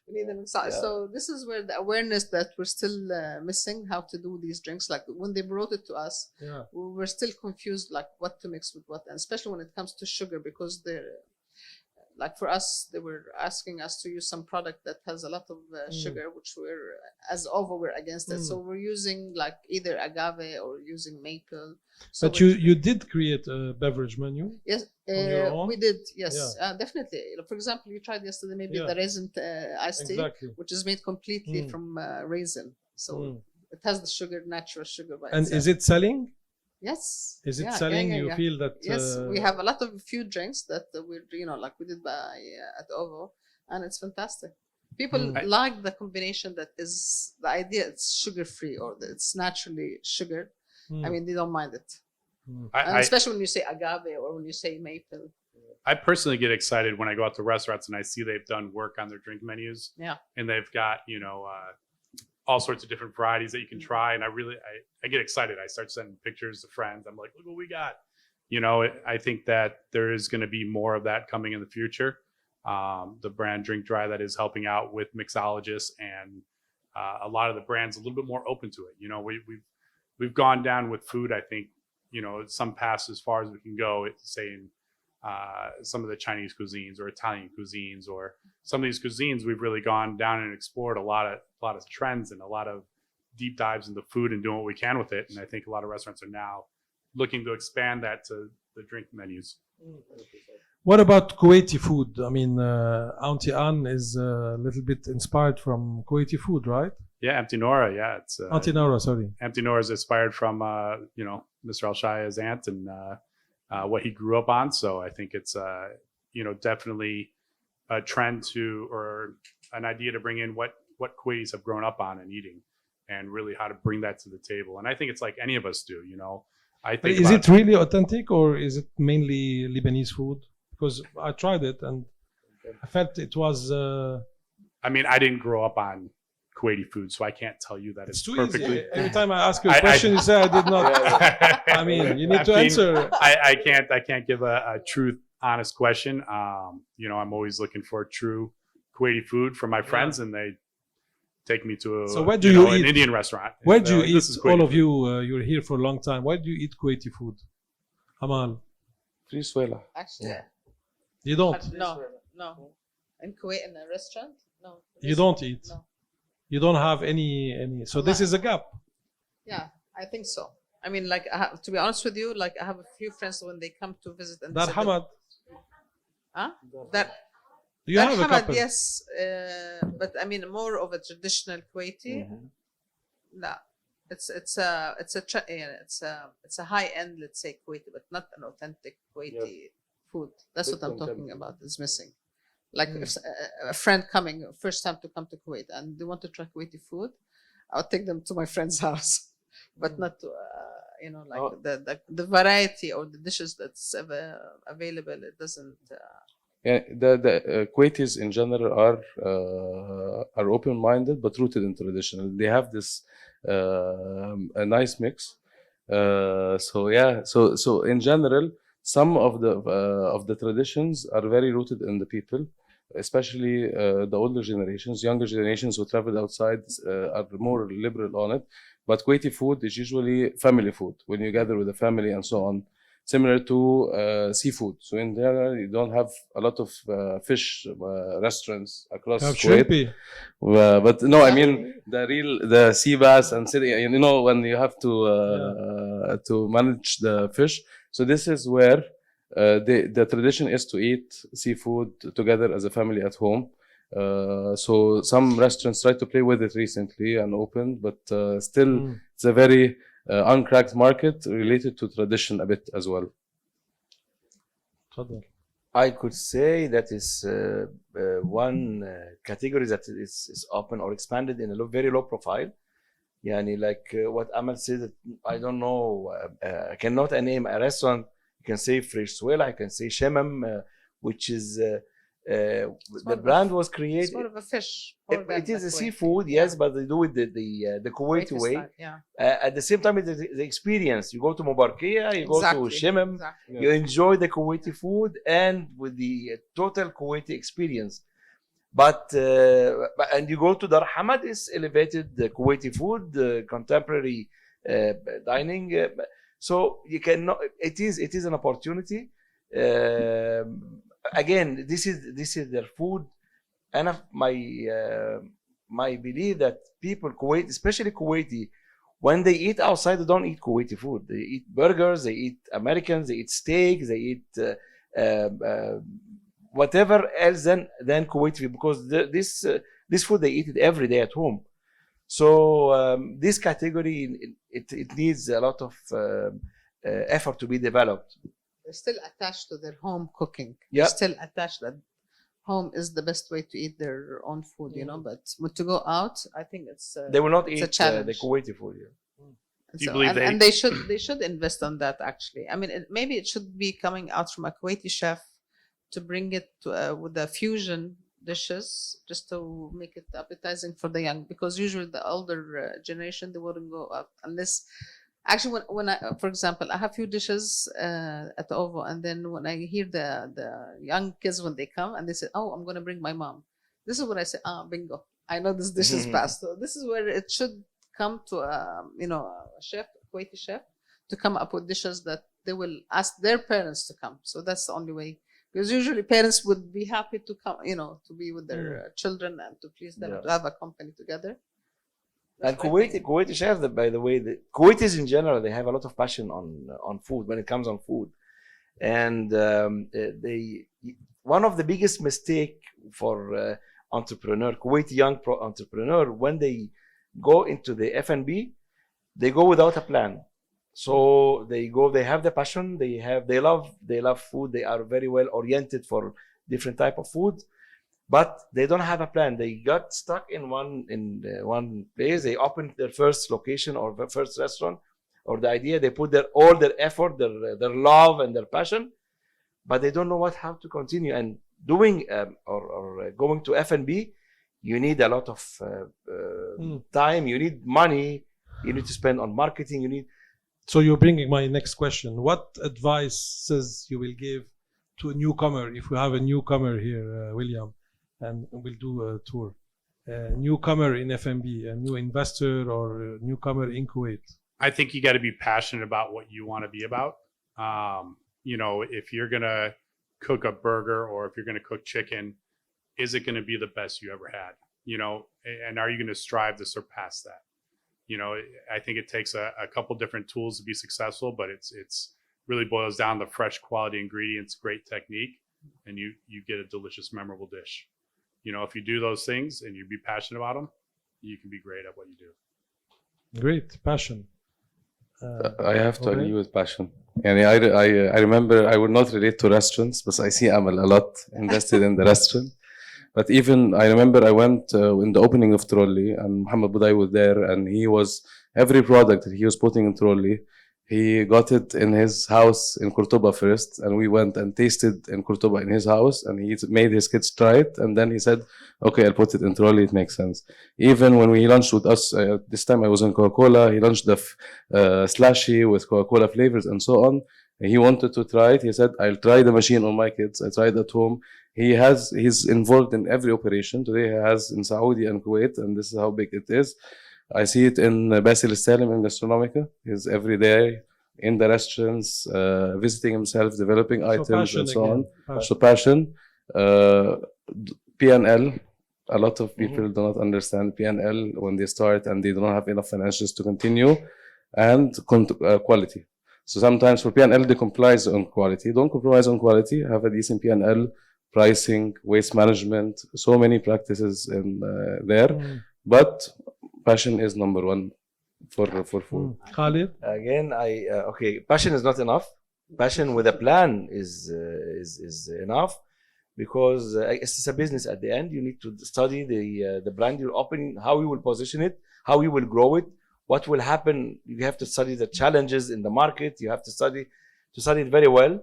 We need a mixologist. Yeah. So this is where the awareness that we're still missing how to do these drinks. Like when they brought it to us, Yeah. we were still confused, like what to mix with what, and especially when it comes to sugar, because they're like for us, they were asking us to use some product that has a lot of sugar, which we're as OVO we're against it. So we're using like either agave or using maple. So But you did create a beverage menu. yes, your own? we did. Yes, Yeah. Definitely. For example, you tried yesterday maybe Yeah. the raisin iced tea, Exactly. which is made completely Mm. from raisin. So Mm. it has the sugar, natural sugar by And itself. is it selling? Yes. Is it Yeah, selling? yeah, You yeah. feel that? Yes, we have a lot of few drinks that we're like we did by at OVO, and it's fantastic. People Mm. like the combination that is the idea. It's sugar free or that it's naturally sugared. I mean, they don't mind it, and especially when you say agave or when you say maple. I personally get excited when I go out to restaurants and I see they've done work on their drink menus. Yeah. And they've got, all sorts of different varieties that you can try. And I get excited. I start sending pictures to friends. I'm like, look what we got. I think that there is going to be more of that coming in the future. The brand Drink Dry that is helping out with mixologists, and a lot of the brands a little bit more open to it. We've gone down with food. I think, some past as far as we can go. It's saying some of the Chinese cuisines or Italian cuisines or some of these cuisines, we've really gone down and explored a lot of trends and a lot of deep dives into food and doing what we can with it. And I think a lot of restaurants are now looking to expand that to the drink menus. What about Kuwaiti food? I mean, Auntie Anne is a little bit inspired from Kuwaiti food, right? Yeah, Auntie Nora. Yeah, it's Auntie Nora, sorry. Auntie Nora is inspired from Mr. Al Shaya's aunt and what he grew up on. So I think it's definitely a trend or an idea to bring in what Kuwaitis have grown up on and eating, and really how to bring that to the table. And I think it's like any of us do. I think Is it really authentic or is it mainly Lebanese food? Because I tried it and I felt it was. I mean, I didn't grow up on Kuwaiti food, so I can't tell you that it's Too perfectly. easy. Every time I ask you a question, you say I did not. I mean, you need to answer. I can't give a truth, honest question. I'm always looking for true Kuwaiti food from my friends, and they take me to So where do you an eat? Indian restaurant. Where And do you they're like, eat? "This is All Kuwaiti of you, you're here for a long time. Where do you eat Kuwaiti food? Amal, Venezuela. Actually, you don't. no. In Kuwait, in a restaurant, no. You don't eat. No. You don't have any. So this is a gap. Yeah, I think so. I mean, like, to be honest with you, like, I have a few friends when they come to visit and Dar said Hamad, huh? That do you Dar have a Hamad, couple? yes, but I mean more of a traditional Kuwaiti. No, it's a high end, let's say Kuwaiti, but not an authentic Kuwaiti food. That's what I'm talking about. Is missing. Like if a friend coming first time to come to Kuwait and they want to try Kuwaiti food, I'll take them to my friend's house, but not to the variety or the dishes that's available. It doesn't. Yeah, the Kuwaitis in general are open-minded but rooted in tradition. They have this a nice mix. So in general, some of the traditions are very rooted in the people. especially the older generations. Younger generations who travel outside are more liberal on it. But Kuwaiti food is usually family food when you gather with the family and so on, similar to seafood. So in general, you don't have a lot of fish restaurants across Have Kuwait. shrimpy. But no, I mean the sea bass and city. You know, when you have to manage the fish. So this is where the tradition is to eat seafood together as a family at home. So some restaurants tried to play with it recently and opened, but still it's a very uncracked market related to tradition a bit as well. تفضل. I could say that is one category that is open or expanded in a very low profile. Yani like what Amal said, I don't know, I cannot name a restaurant. You can say Fresh Suela, I can say Shemem, which is the brand was created. It's more of a fish. It is a seafood, yes, but they do it the Kuwaiti way. Yeah. At the same time, it's the experience. You go to Mubarkia, you go to Shemem, Exactly. you enjoy the Kuwaiti food and with the total Kuwaiti experience. But and you go to Dar Hamad, is elevated Kuwaiti food, contemporary dining. So you cannot. It is an opportunity. Again, this is their food, and my belief that people Kuwait, especially Kuwaiti, when they eat outside, they don't eat Kuwaiti food. They eat burgers, they eat Americans, they eat steaks, they eat whatever else than Kuwaiti food, because this food they eat it every day at home. So this category it needs a lot of effort to be developed. They're still attached to their home cooking. Yeah. They're still attached that home is the best way to eat their own food, you know. But to go out, I think it's They will not it's a eat challenge. the Kuwaiti food. Yeah. Do you believe and they should invest on that actually. I mean, maybe it should be coming out from a Kuwaiti chef to bring it to, with the fusion dishes, just to make it appetizing for the young. Because usually the older generation, they wouldn't go up unless. Actually, when I, for example, I have few dishes at the OVO, and then when I hear the young kids when they come and they say, "Oh, I'm going to bring my mom," this is when I say, "Ah, bingo! I know this dish is passed." So this is where it should come to a chef, Kuwaiti chef, to come up with dishes that they will ask their parents to come. So that's the only way. Because usually parents would be happy to come, to be with their children and to please them, to have a company together. And Kuwaiti chefs, by the way, the Kuwaitis in general, they have a lot of passion on food when it comes on food, and one of the biggest mistake for Kuwaiti young entrepreneur, when they go into the F&B, they go without a plan. So they have the passion, they love food, they are very well oriented for different type of food. But they don't have a plan. They got stuck in one place. They opened their first location or their first restaurant, or the idea. They put all their effort, their love and their passion, but they don't know how to continue. And doing or going to F&B, you need a lot of time. You need money. You need to spend on marketing. So you're bringing my next question. What advices you will give to a newcomer, if we have a newcomer here, William? And we'll do a tour. Newcomer in F&B, a new investor or a newcomer in Kuwait. I think you got to be passionate about what you want to be about. If you're going to cook a burger or if you're going to cook chicken, is it going to be the best you ever had? And are you going to strive to surpass that? I think it takes a couple different tools to be successful, but it's really boils down to fresh quality ingredients, great technique, and you get a delicious, memorable dish. If you do those things and you be passionate about them, you can be great at what you do. Great passion. I have to agree with passion. And I remember I would not relate to restaurants, but I see Amal a lot invested in the restaurant. But even I remember I went in the opening of Trolley, and Muhammad Budai was there, and every product that he was putting in Trolley, he got it in his house in Qurtuba first, and we went and tasted in Qurtuba in his house, and he made his kids try it, and then he said, "Okay, I'll put it in Trolley. It makes sense." Even when he launched with us, this time I was in Coca-Cola. He launched the slushy with Coca-Cola flavors and so on. He wanted to try it. He said, "I'll try the machine on my kids. I tried at home." He's involved in every operation. Today he has in Saudi and Kuwait, and this is how big it is. I see it in Basil Salim in Gastronomica. He's every day in the restaurants, visiting himself, developing items and so on. So passion. PNL. A lot of people do not understand PNL when they start and they do not have enough financials to continue, and quality. So sometimes for PNL they compromise on quality. Don't compromise on quality. Have a decent PNL, pricing, waste management. So many practices in there, but passion is number one for food. Khalid? Again, okay, passion is not enough. Passion with a plan is enough, because it's a business at the end. You need to study the brand you're opening, how you will position it, how you will grow it, what will happen. You have to study the challenges in the market. You have to study it very well,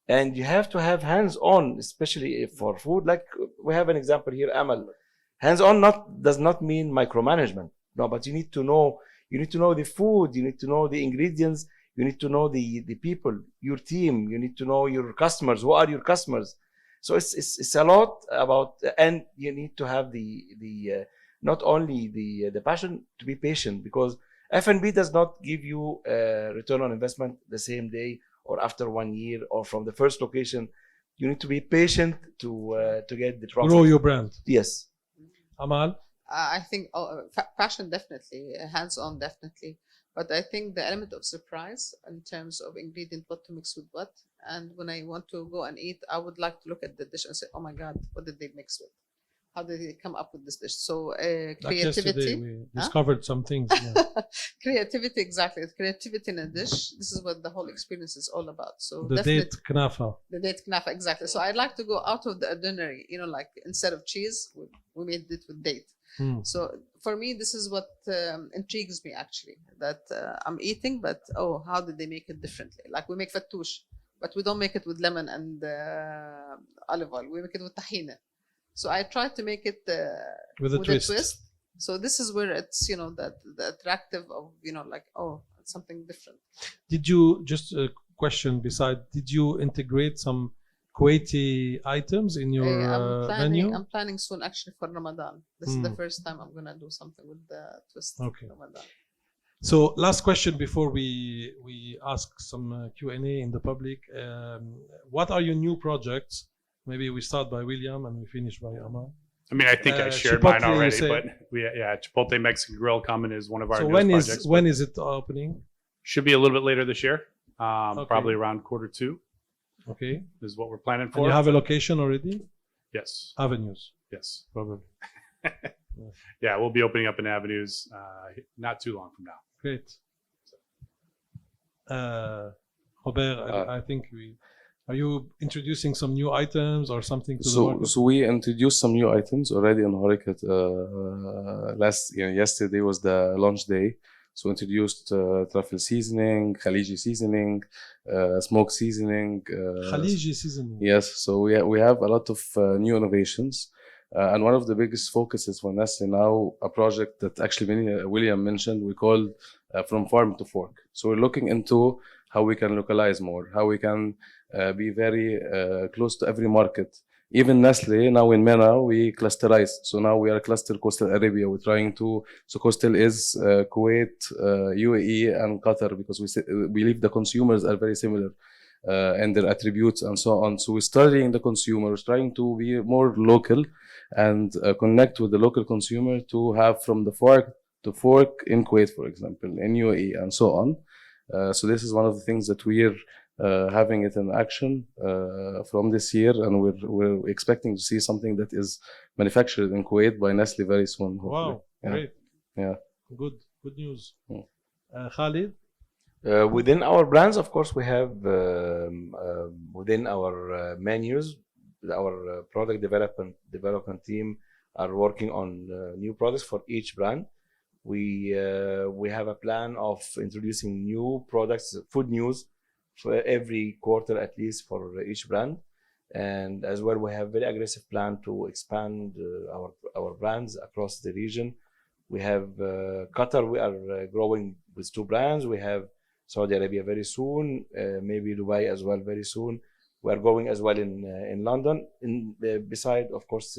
and you have to have hands-on, especially for food. Like we have an example here, Amal. Hands-on does not mean micromanagement. No, but you need to know. You need to know the food. You need to know the ingredients. You need to know the people, your team. You need to know your customers. Who are your customers? So it's a lot about, and you need to have the not only the passion, to be patient, because F&B does not give you return on investment the same day or after 1 year or from the first location. You need to be patient to get the profit. Grow your brand. Yes. Amal? I think passion definitely, hands-on definitely, but I think the element of surprise in terms of ingredient, what to mix with what, and when I want to go and eat, I would like to look at the dish and say, oh my God, what did they mix with? How did they come up with this dish? So creativity. Like we discovered some things. Yeah. Creativity, exactly. Creativity in a dish. This is what the whole experience is all about. So The date knafa. The date knafa, exactly. So I'd like to go out of the ordinary. Like instead of cheese, we made it with date. So for me, this is what intrigues me actually. That I'm eating, but how did they make it differently? Like we make fattoush, but we don't make it with lemon and olive oil. We make it with tahina. So I try to make it with a twist. So this is where it's that the attractive of it's something different. Did you, just a question beside, did you integrate some Kuwaiti items in your menu? I'm planning soon actually for Ramadan. This is the first time I'm gonna do something with the twist. Okay. Ramadan. So last question before we ask some Q&A in the public. What are your new projects? Maybe we start by William and we finish by Amal. I mean, I think I shared Chipotle, mine already, but Chipotle Mexican Grill coming is one of our newest projects. When is it opening? Should be a little bit later this year, probably around Q2. Okay, is what we're planning for. And you have a location already? Yes. Avenues. Yes. Yeah, we'll be opening up in Avenues not too long from now. Great. Robert, I think are you introducing some new items or something to the market? So we introduced some new items already on Horeca. Yesterday was the launch day. So introduced truffle seasoning, Khaliji seasoning, smoke seasoning. Khaliji seasoning. Yes. So we have a lot of new innovations. And one of the biggest focuses for Nestle now, a project that actually William mentioned, we call From Farm to Fork. So we're looking into how we can localize more, how we can be very close to every market. Even Nestle, now in MENA, we clusterize. So now we are cluster Coastal Arabia. We're trying to, so Coastal is Kuwait, UAE, and Qatar, because we believe the consumers are very similar and their attributes and so on. So we're studying the consumers, trying to be more local and connect with the local consumer to have from the farm to fork in Kuwait, for example, in UAE, and so on. So this is one of the things that we're having it in action from this year, and we're expecting to see something that is manufactured in Kuwait by Nestle very soon. Hopefully. Wow, great. Yeah. Good news. Khalid? Within our brands, of course, we have within our menus, our product development team are working on new products for each brand. We have a plan of introducing new products, food news, for every quarter at least for each brand, and as well we have very aggressive plan to expand our brands across the region. We have Qatar. We are growing with 2 brands. We have Saudi Arabia very soon, maybe Dubai as well very soon. We are growing as well in London. Beside, of course,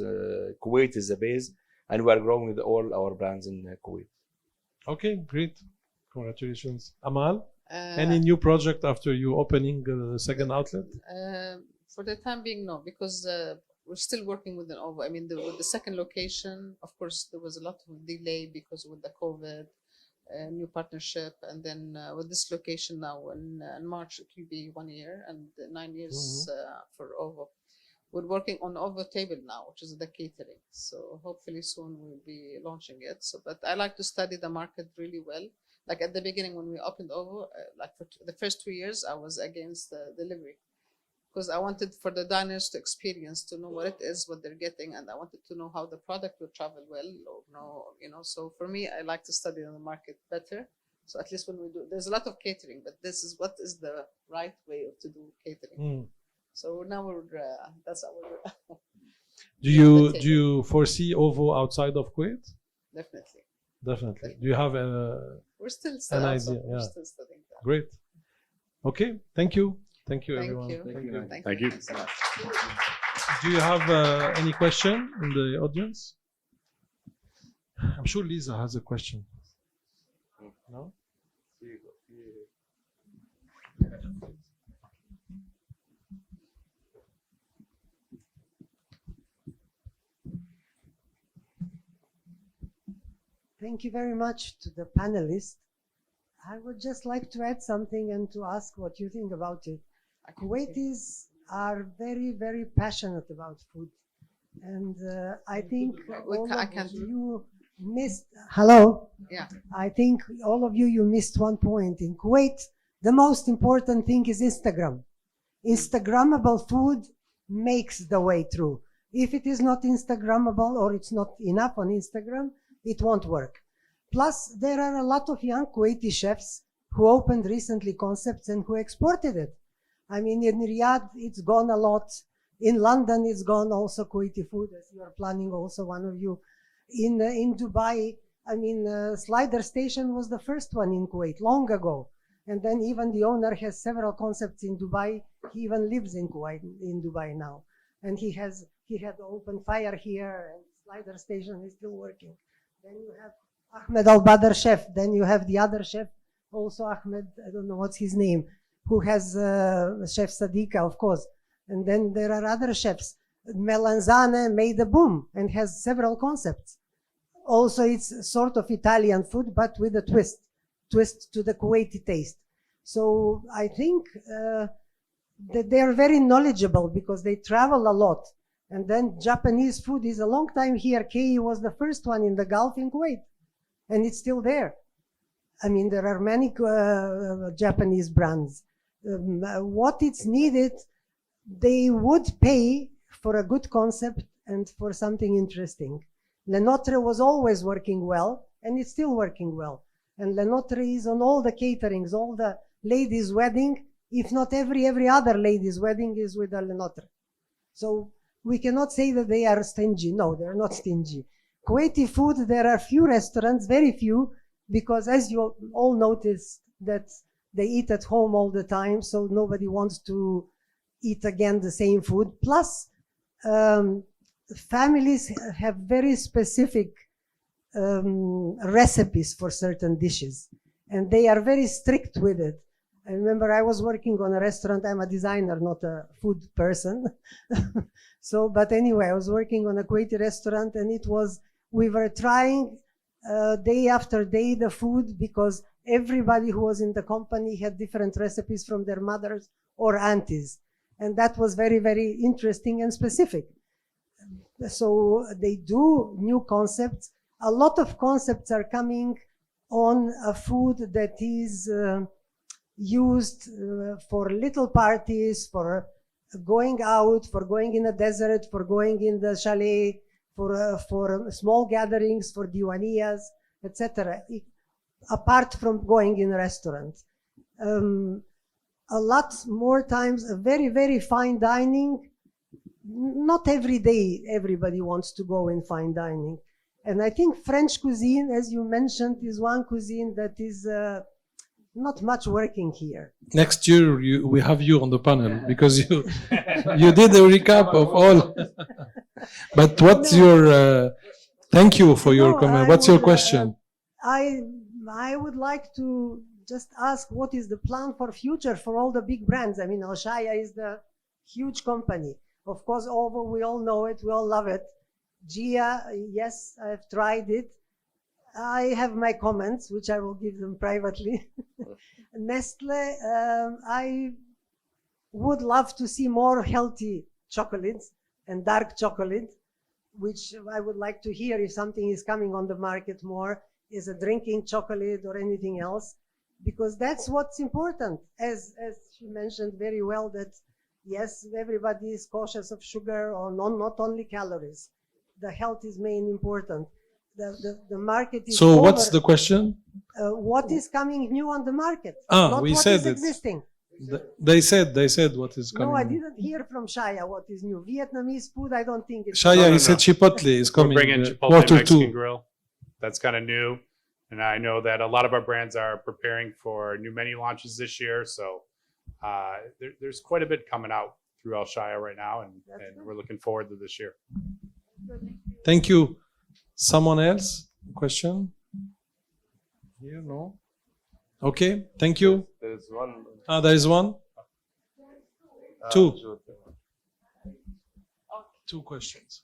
Kuwait is the base, and we are growing with all our brands in Kuwait. Okay, great. Congratulations. Amal, Uh, any new project after you opening the second outlet? For the time being, no, because we're still working with an over. I mean, with the second location, of course, there was a lot of delay because with the COVID, new partnership, and then with this location now in March it will be 1 year and 9 years for OVO. We're working on OVO table now, which is the catering. So hopefully soon we'll be launching it. So, but I like to study the market really well. Like at the beginning when we opened OVO, like for the first 2 years, I was against the delivery because I wanted for the diners to experience, to know what it is, what they're getting, and I wanted to know how the product will travel well, or no, you know. So for me, I like to study the market better. So at least when we do, there's a lot of catering, but this is what is the right way to do catering. Mm. So now we're that's our Do you foresee OVO outside of Kuwait? definitely. Definitely. Do you have We're still an studying. idea? We're Yeah. still studying that. Great. Okay. Thank you. Thank you, Thank everyone. you. Thank you. so much. Do you have any question in the audience? I'm sure Lisa has a question. No? Thank you very much to the panelists. I would just like to add something and to ask what you think about it. Kuwaitis are very, very passionate about food. And I think all I of can't- you missed, hello? Yeah. I think all of you missed one point. In Kuwait, the most important thing is Instagram. Instagrammable food makes the way through. If it is not Instagrammable or it's not enough on Instagram, it won't work. Plus, there are a lot of young Kuwaiti chefs who opened recently concepts and who exported it. I mean, in Riyadh, it's gone a lot. In London, it's gone also Kuwaiti food, as you are planning also, one of you. In Dubai, I mean, Slider Station was the first one in Kuwait long ago. And then even the owner has several concepts in Dubai. He even lives in Kuwait, in Dubai now. And he had open fire here, and Slider Station is still working. Then you have Ahmed Al-Badr chef. Then you have the other chef, also Ahmed, I don't know what's his name, who has Chef Sadiqa, of course. And then there are other chefs. Melanzane made a boom and has several concepts. Also, it's sort of Italian food, but with a twist to the Kuwaiti taste. So I think that they are very knowledgeable because they travel a lot. And then Japanese food is a long time here. Kei was the first one in the Gulf in Kuwait, and it's still there. I mean, there are many Japanese brands. What it's needed, they would pay for a good concept and for something interesting. Le Notre was always working well, and it's still working well. And Le Notre is on all the caterings, all the ladies' wedding, if not every other ladies' wedding is with a Le Notre. So we cannot say that they are stingy. No, they're not stingy. Kuwaiti food, there are few restaurants, very few, because as you all noticed that they eat at home all the time, so nobody wants to eat again the same food. Plus, families have very specific recipes for certain dishes, and they are very strict with it. I remember I was working on a restaurant. I'm a designer, not a food person. So, but anyway, I was working on a Kuwaiti restaurant, and we were trying day after day the food, because everybody who was in the company had different recipes from their mothers or aunties. And that was very, very interesting and specific. So they do new concepts. A lot of concepts are coming on a food that is used for little parties, for going out, for going in the desert, for going in the chalet, for small gatherings, for diwaniyas, etc. Apart from going in a restaurant. A lot more times, very, very fine dining. Not every day everybody wants to go in fine dining. And I think French cuisine, as you mentioned, is one cuisine that is not much working here. Next year we have you on the panel because you did a recap of all. But what's your? Thank you for your No, comment. I What's your would, question? I would like to just ask what is the plan for future for all the big brands? I mean, Alshaya is the huge company. Of course, Ovo, we all know it, we all love it. Gia, yes, I've tried it. I have my comments, which I will give them privately. Nestle, I would love to see more healthy chocolates and dark chocolate, which I would like to hear if something is coming on the market more, is a drinking chocolate or anything else, because that's what's important. As she mentioned very well, that yes, everybody is cautious of sugar or not only calories. The health is main important. The market is So over. what's the question? What is coming new on the market? Ah, we what said is it. existing. They said what is coming. No, I didn't hear from Shaya what is new. Vietnamese food, I don't think it's. Shaya, No, he said Chipotle is coming. We're bringing Chipotle quarter Mexican 2. Grill. That's kind of new. And I know that a lot of our brands are preparing for new menu launches this year. So there's quite a bit coming out through Alshaya right now. And we're looking forward to this year. Thank you. Someone else? Question? Here, no? Okay, thank you. There's one. There is one. Two. Two questions.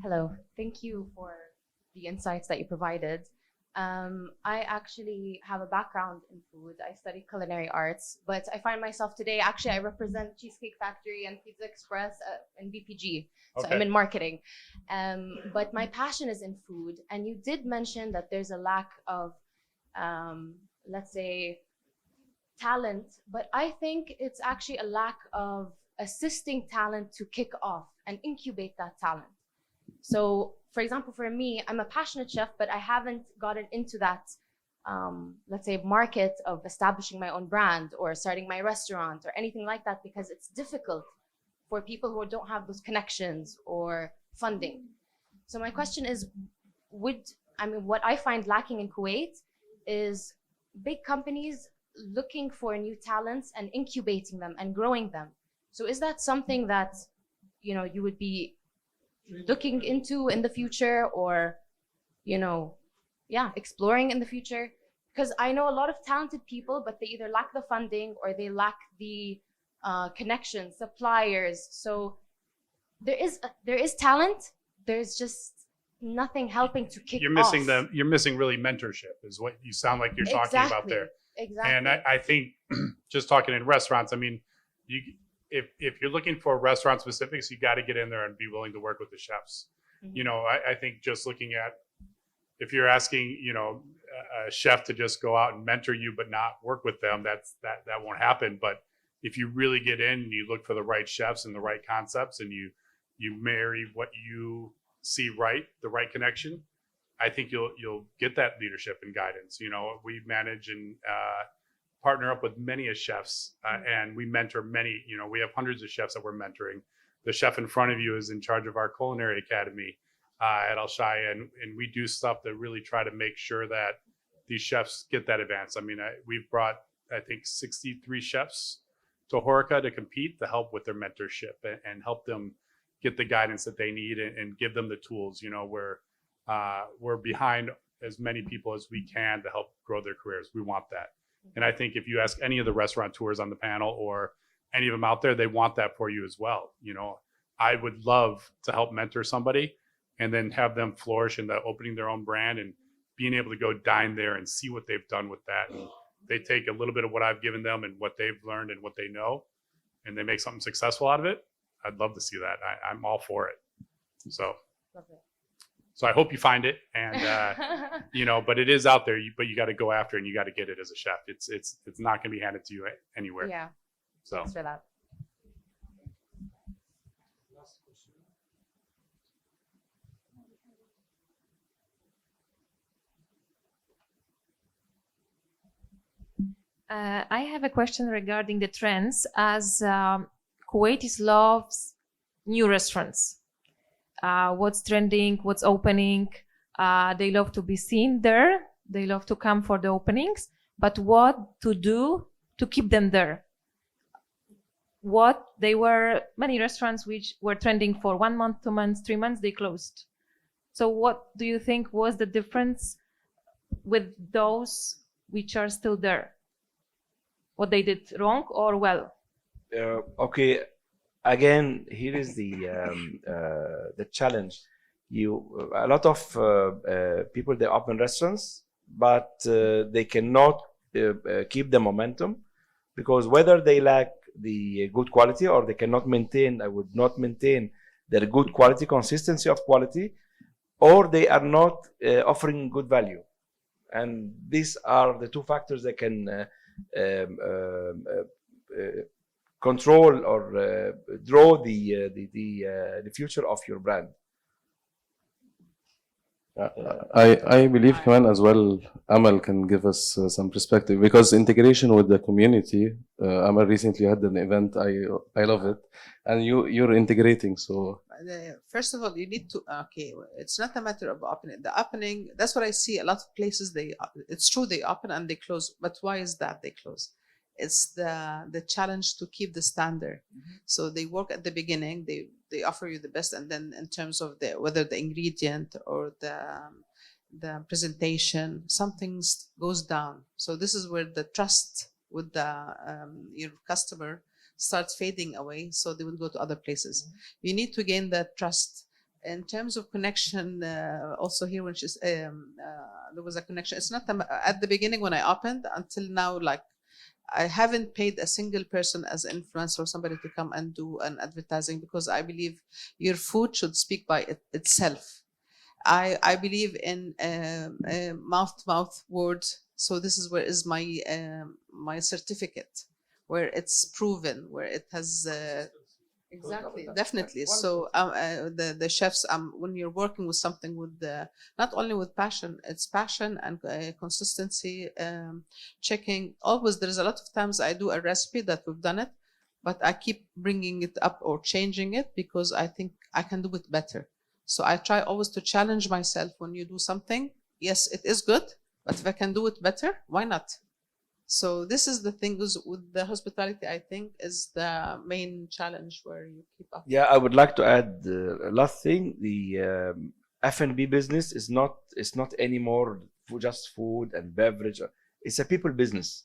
Hello, thank you for the insights that you provided. I actually have a background in food. I studied culinary arts, but I find myself today, actually, I represent Cheesecake Factory and Pizza Express in BPG. So I'm in marketing. But my passion is in food. And you did mention that there's a lack of, let's say, talent. But I think it's actually a lack of assisting talent to kick off and incubate that talent. So, for example, for me, I'm a passionate chef, but I haven't gotten into that, let's say, market of establishing my own brand or starting my restaurant or anything like that, because it's difficult for people who don't have those connections or funding. So my question is, what I find lacking in Kuwait is big companies looking for new talents and incubating them and growing them. So is that something that, you would be looking into in the future, or exploring in the future? Because I know a lot of talented people, but they either lack the funding or they lack the connections, suppliers. So there is talent, there's just nothing helping to kick off. You're missing really mentorship is what you sound like you're talking about there. Exactly. And I think just talking in restaurants, I mean, if you're looking for restaurant specifics, you got to get in there and be willing to work with the chefs. I think just looking at, if you're asking, a chef to just go out and mentor you but not work with them, that won't happen. But if you really get in and you look for the right chefs and the right concepts, and you marry what you see right, the right connection, I think you'll get that leadership and guidance. We manage and partner up with many chefs, and we mentor many. We have hundreds of chefs that we're mentoring. The chef in front of you is in charge of our culinary academy at Alshaya, and we do stuff to really try to make sure that these chefs get that advance. I mean, we've brought, I think, 63 chefs to Horeca to compete, to help with their mentorship and help them get the guidance that they need and give them the tools. We're behind as many people as we can to help grow their careers. We want that. And I think if you ask any of the restaurateurs on the panel or any of them out there, they want that for you as well. I would love to help mentor somebody and then have them flourish into opening their own brand and being able to go dine there and see what they've done with that. And they take a little bit of what I've given them and what they've learned and what they know, and they make something successful out of it. I'd love to see that. I'm all for it. So I hope you find it, and but it is out there. But you got to go after it, and you got to get it as a chef. It's not going to be handed to you anywhere. Yeah. So thanks for that. I have a question regarding the trends, as Kuwaitis loves new restaurants. What's trending, what's opening, They love to be seen there. They love to come for the openings. But what to do to keep them there? There were many restaurants which were trending for 1 month, 2 months, 3 months, they closed. So what do you think was the difference with those which are still there? What they did wrong or well? Okay, again, here is the challenge. A lot of people, they open restaurants, but they cannot keep the momentum, because whether they lack the good quality or they cannot maintain, I would not maintain their good quality, consistency of quality, or they are not offering good value. And these are the two factors that can control or draw the future of your brand. I believe Kaman as well, Amal can give us some perspective, because integration with the community, Amal recently had an event, I love it, and you're integrating, so. First of all, you need to, it's not a matter of opening. The opening, that's what I see a lot of places, it's true they open and they close, but why is that they close? It's the challenge to keep the standard. So they work at the beginning, they offer you the best, and then in terms of whether the ingredient or the presentation, something goes down. So this is where the trust with your customer starts fading away, so they will go to other places. You need to gain that trust. In terms of connection, also here when there was a connection. It's not at the beginning when I opened until now, like I haven't paid a single person as an influencer or somebody to come and do an advertising, because I believe your food should speak by itself. I believe in mouth-to-mouth words. So this is where is my certificate, where it's proven, where it has exactly, definitely. So the chefs, when you're working with something with not only with passion, it's passion and consistency, checking. Always, there's a lot of times I do a recipe that we've done it, but I keep bringing it up or changing it because I think I can do it better. So I try always to challenge myself when you do something. Yes, it is good, but if I can do it better, why not? So this is the thing with the hospitality, I think, is the main challenge where you keep up. Yeah, I would like to add last thing. The F&B business is not anymore just food and beverage. It's a people business.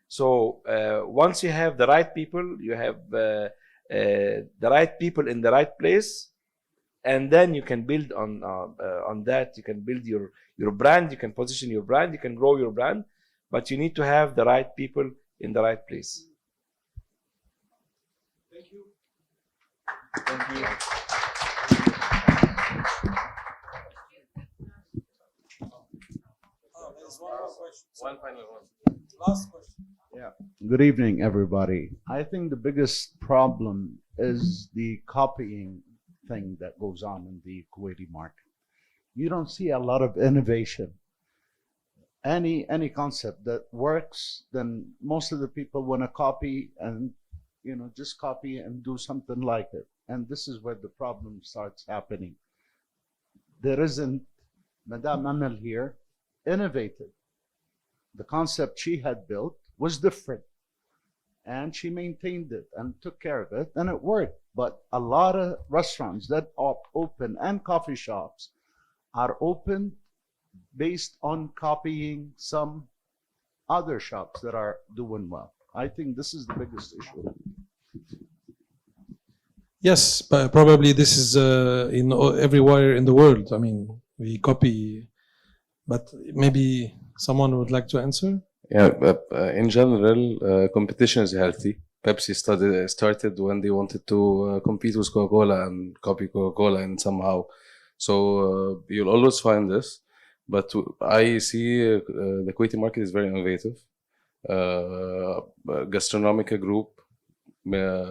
So once you have the right people, you have the right people in the right place, and then you can build on that. You can build your brand. You can position your brand. You can grow your brand. But you need to have the right people in the right place. Thank you. Thank you. There's one more question. One final one. Last question. Yeah. Good evening, everybody. I think the biggest problem is the copying thing that goes on in the Kuwaiti market. You don't see a lot of innovation. Any concept that works, then most of the people want to copy and just copy and do something like it. And this is where the problem starts happening. There isn't, Madame Amal here innovated. The concept she had built was different, and she maintained it and took care of it, and it worked. But a lot of restaurants that are open and coffee shops are open based on copying some other shops that are doing well. I think this is the biggest issue. Yes, but probably this is everywhere in the world. I mean, we copy, but maybe someone would like to answer. Yeah, in general, competition is healthy. Pepsi started when they wanted to compete with Coca-Cola and copy Coca-Cola, and somehow. So you'll always find this. But I see the Kuwaiti market is very innovative. Gastronomica group,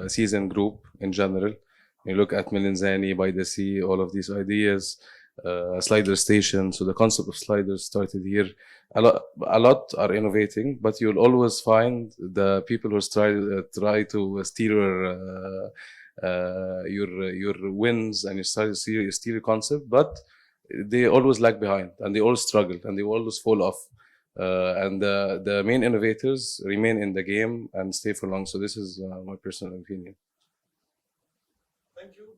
season group in general. You look at Melanzani, By the Sea, all of these ideas, slider station. So the concept of sliders started here. A lot are innovating, but you'll always find the people who try to steal your wins, and you start to steal your concept. But they always lag behind, and they always struggle, and they always fall off. And the main innovators remain in the game and stay for long. So this is my personal opinion. Thank you.